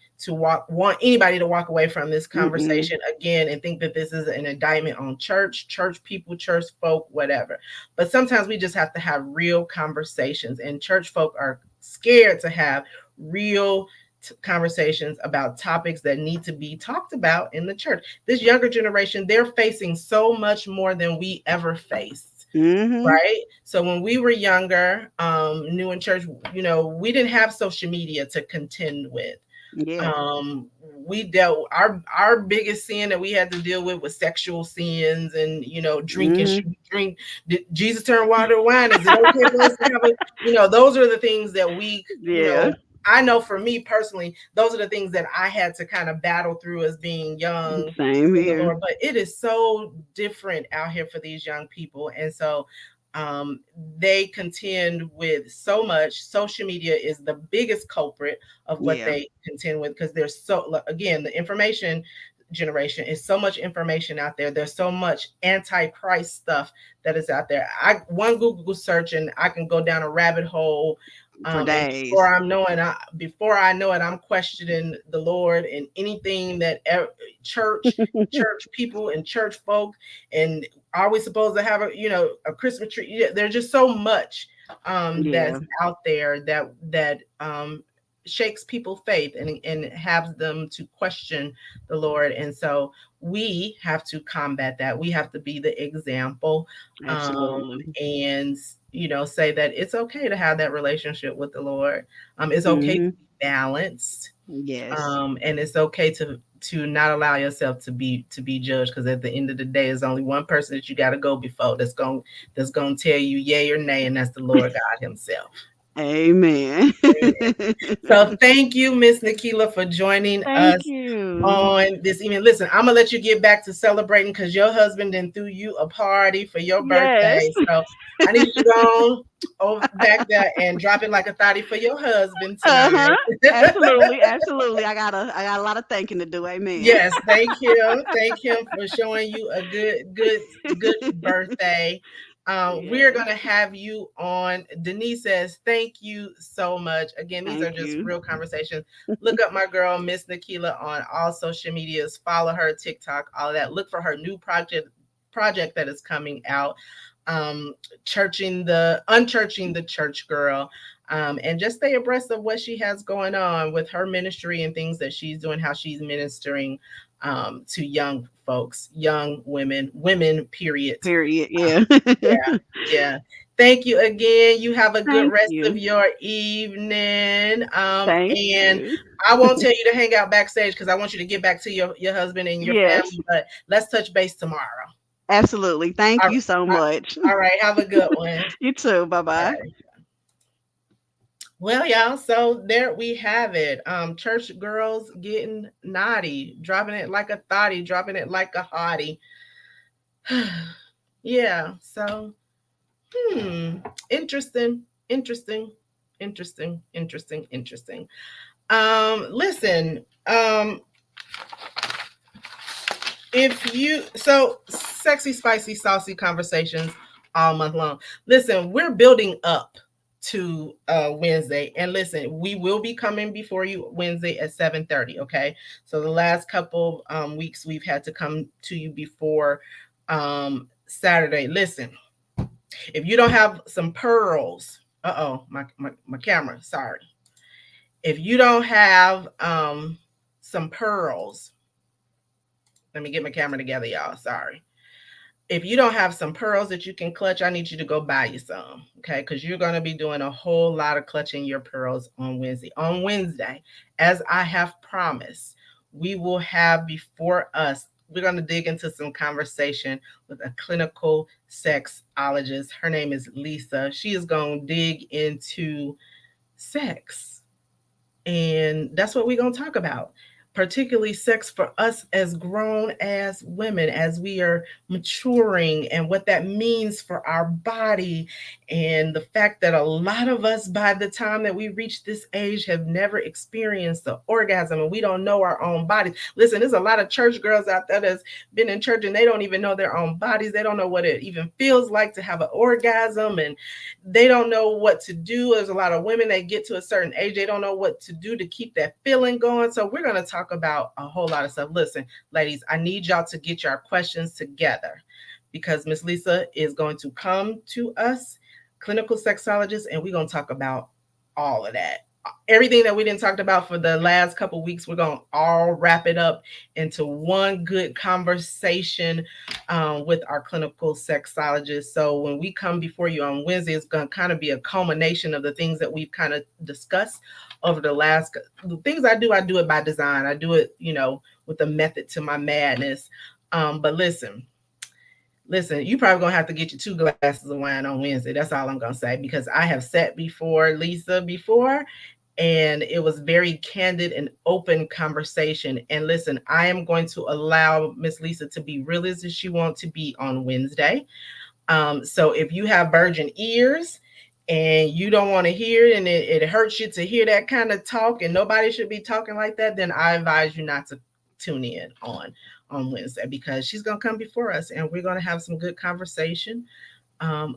anybody to walk away from this Mm-mm. conversation again and think that this is an indictment on church people, church folk, whatever. But sometimes we just have to have real conversations, and church folk are scared to have real conversations about topics that need to be talked about in the church. This younger generation, they're facing so much more than we ever faced, Mm-hmm. right? So when we were younger, new in church, we didn't have social media to contend with. Yeah. um we dealt our biggest sin that we had to deal with was sexual sins, and drinking. Mm-hmm. Should we drink? Did Jesus turn water to wine? Is it okay for us to have a those are the things that Yeah. I know for me personally, those are the things that I had to kind of battle through as being young Same in the here. Lord. But it is so different out here for these young people. And so um, they contend with so much. Social media is the biggest culprit of what Yeah. they contend with, because there's so, again, the information generation is so much information out there. There's so much anti-Christ stuff that is out there. I one Google search and I can go down a rabbit hole. For And days. before I know it, I'm questioning the Lord and anything that church church people and church folk, and are we supposed to have a Christmas tree? Yeah, there's just so much that's Yeah, out there that shakes people's faith and has them to question the Lord. And so we have to combat that. We have to be the example, um, absolutely. and say that it's okay to have that relationship with the Lord. It's okay to Hmm. be balanced, Yes. and it's okay to not allow yourself to be judged, because at the end of the day, there's only one person that you got to go before that's going to tell you yay or nay, and that's the Lord God Himself. Amen. So thank you, Miss Nikila, for joining Thank us you. on this evening. Listen, I'm gonna let you get back to celebrating because your husband then threw you a party for your Yes. birthday. So I need you to go on over back there and drop it like a thotty for your husband Uh-huh. tonight. Absolutely, absolutely. I got a lot of thinking to do. Amen. Yes, thank him. Thank him for showing you a good birthday. We're Yes. gonna have you on. Denise says, "Thank you so much." Again, these are Thank just you. real conversations. Look up my girl, Miss Nikila, on all social medias. Follow her, TikTok, all of that. Look for her new project that is coming out. Um, unchurching the church girl, and just stay abreast of what she has going on with her ministry and things that she's doing, how she's ministering to young folks, young women, period. Period. Yeah. Yeah, yeah. Thank you again. You have a good Thank rest of you. your evening. Thank And you. I won't tell you to hang out backstage because I want you to get back to your husband and your Yes. family, but let's touch base tomorrow. Absolutely. Thank All you so right, much. all right. Have a good one. You too. All Bye-bye. right. Well, y'all, so there we have it. Church girls getting naughty, dropping it like a thotty, dropping it like a hottie. Yeah, so hmm. Interesting, interesting, interesting. Listen, if you so sexy, spicy, saucy conversations all month long. Listen, we're building up to Wednesday, and listen, we will be coming before you Wednesday at 7:30. Okay, so the last couple weeks we've had to come to you before Saturday. Listen, if you don't have some pearls, my camera, sorry. If you don't have some pearls, let me get my camera together, y'all. Sorry. If you don't have some pearls that you can clutch, I need you to go buy you some, okay? Because you're going to be doing a whole lot of clutching your pearls on Wednesday. On Wednesday, as I have promised, we will have before us, we're going to dig into some conversation with a clinical sexologist. Her name is Lisa. She is going to dig into sex, and that's what we're going to talk about, particularly sex for us as grown as women, as we are maturing, and what that means for our body. And the fact that a lot of us, by the time that we reach this age, have never experienced the orgasm and we don't know our own bodies. Listen, there's a lot of church girls out there that's been in church and they don't even know their own bodies. They don't know what it even feels like to have an orgasm, and they don't know what to do. There's a lot of women that get to a certain age, they don't know what to do to keep that feeling going. So we're going to talk about a whole lot of stuff. Listen, ladies, I need y'all to get your questions together because Miss Lisa is going to come to us, clinical sexologist, and we're going to talk about all of that. Everything that we didn't talk about for the last couple of weeks, we're going to all wrap it up into one good conversation with our clinical sexologist. So when we come before you on Wednesday, it's going to kind of be a culmination of the things that we've kind of discussed over the things I do it by design. I do it, with a method to my madness. But listen, you probably gonna have to get you 2 glasses of wine on Wednesday. That's all I'm gonna say because I have sat before Lisa before, and it was very candid and open conversation. And listen, I am going to allow Miss Lisa to be real as she wants to be on Wednesday. So if you have virgin ears and you don't want to hear it and it hurts you to hear that kind of talk and nobody should be talking like that, then I advise you not to tune in on Wednesday, because she's going to come before us and we're going to have some good conversation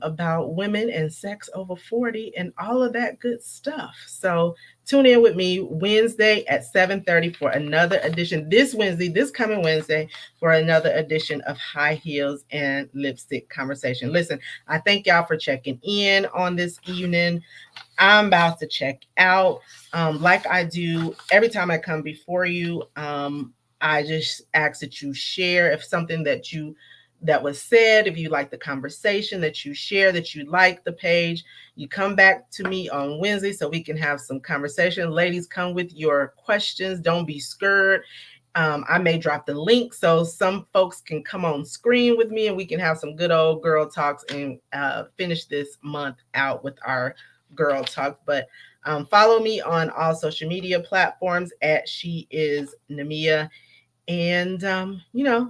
about women and sex over 40 and all of that good stuff. So tune in with me Wednesday at 7:30 for another edition. This Wednesday, this coming Wednesday, for another edition of High Heels and Lipstick Conversation. Listen, I thank y'all for checking in on this evening. I'm about to check out. Like I do every time I come before you, I just ask that you share if something that was said, if you like the conversation, that you share, that you like the page. You come back to me on Wednesday so we can have some conversation. Ladies, come with your questions. Don't be scared. I may drop the link so some folks can come on screen with me and we can have some good old girl talks and finish this month out with our girl talk. But follow me on all social media platforms at She Is Namia, and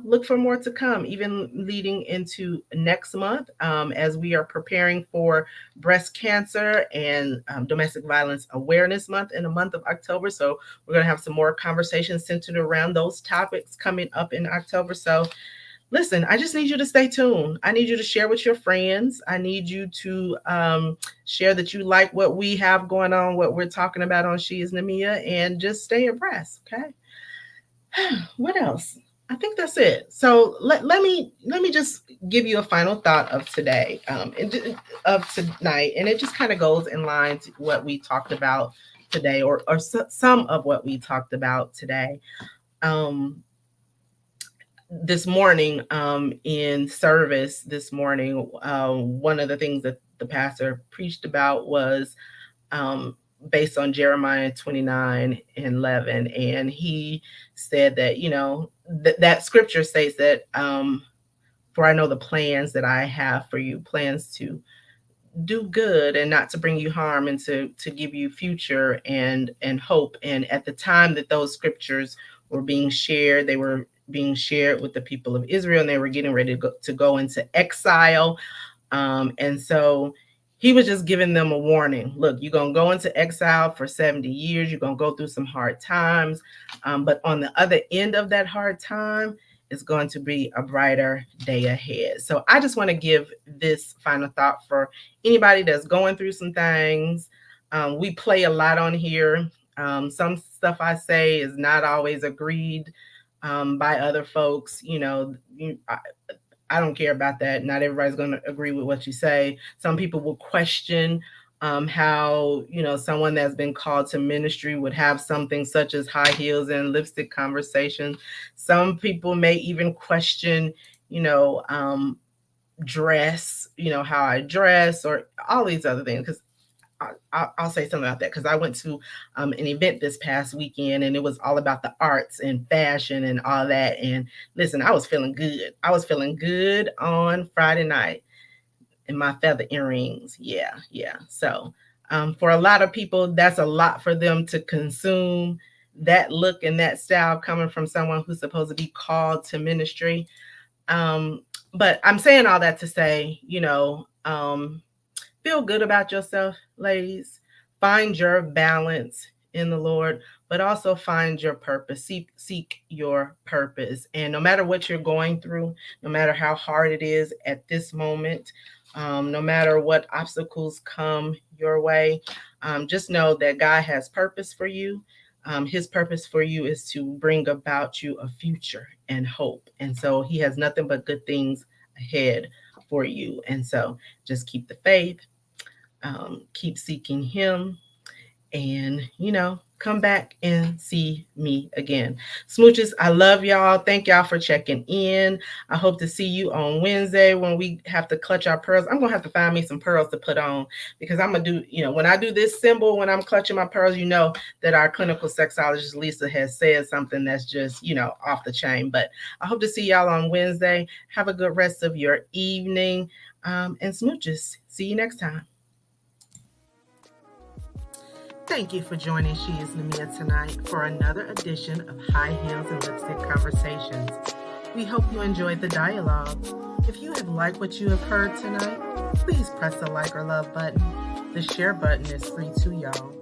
look for more to come, even leading into next month, as we are preparing for breast cancer and domestic violence awareness month in the month of October. So we're going to have some more conversations centered around those topics coming up in October. So listen, I just need you to stay tuned. I need you to share with your friends. I need you to share that you like what we have going on, what we're talking about on She Is Namia, and just stay abreast. Okay. What else? I think that's it. So let me just give you a final thought of today, of tonight, and it just kind of goes in line to what we talked about today, or some of what we talked about today. Um, this morning, in service this morning, one of the things that the pastor preached about was um, based on Jeremiah 29 and 11. And he said that, that scripture states that, for I know the plans that I have for you, plans to do good and not to bring you harm, and to give you future and hope. And at the time that those scriptures were being shared, they were being shared with the people of Israel, and they were getting ready to go into exile. And so he was just giving them a warning. Look, you're going to go into exile for 70 years. You're going to go through some hard times. But on the other end of that hard time is going to be a brighter day ahead. So I just want to give this final thought for anybody that's going through some things. We play a lot on here. Some stuff I say is not always agreed by other folks. I don't care about that. Not everybody's going to agree with what you say. Some people will question how, someone that's been called to ministry would have something such as high heels and lipstick conversation. Some people may even question, you know, um, dress, how I dress, or all these other things. Because I'll say something about that, because I went to an event this past weekend and it was all about the arts and fashion and all that. And listen, I was feeling good. I was feeling good on Friday night in my feather earrings. Yeah, yeah. So for a lot of people, that's a lot for them to consume, that look and that style coming from someone who's supposed to be called to ministry. Um, but I'm saying all that to say, feel good about yourself, ladies. Find your balance in the Lord, but also find your purpose. Seek your purpose. And no matter what you're going through, no matter how hard it is at this moment, no matter what obstacles come your way, just know that God has purpose for you. His purpose for you is to bring about you a future and hope. And so he has nothing but good things ahead for you. And so just keep the faith, keep seeking him, and come back and see me again. Smooches, I love y'all. Thank y'all for checking in. I hope to see you on Wednesday when we have to clutch our pearls. I'm gonna have to find me some pearls to put on, because I'm gonna do, when I do this symbol, when I'm clutching my pearls, that our clinical sexologist Lisa has said something that's just off the chain. But I hope to see y'all on Wednesday. Have a good rest of your evening, and smooches, see you next time. Thank you for joining She Is Namia tonight for another edition of High Heels and Lipstick Conversations. We hope you enjoyed the dialogue. If you have liked what you have heard tonight, please press the like or love button. The share button is free too, y'all.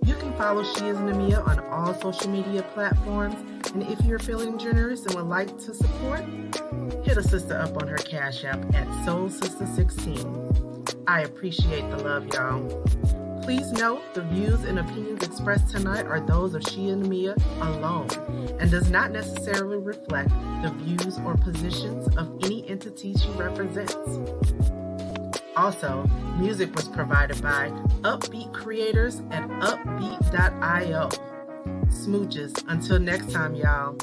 You can follow She is Namia on all social media platforms, and if you're feeling generous and would like to support, hit a sister up on her Cash App at SoulSister16. I appreciate the love, y'all. Please note the views and opinions expressed tonight are those of She and Mia alone and does not necessarily reflect the views or positions of any entity she represents. Also, music was provided by Upbeat Creators at upbeat.io. Smooches. Until next time, y'all.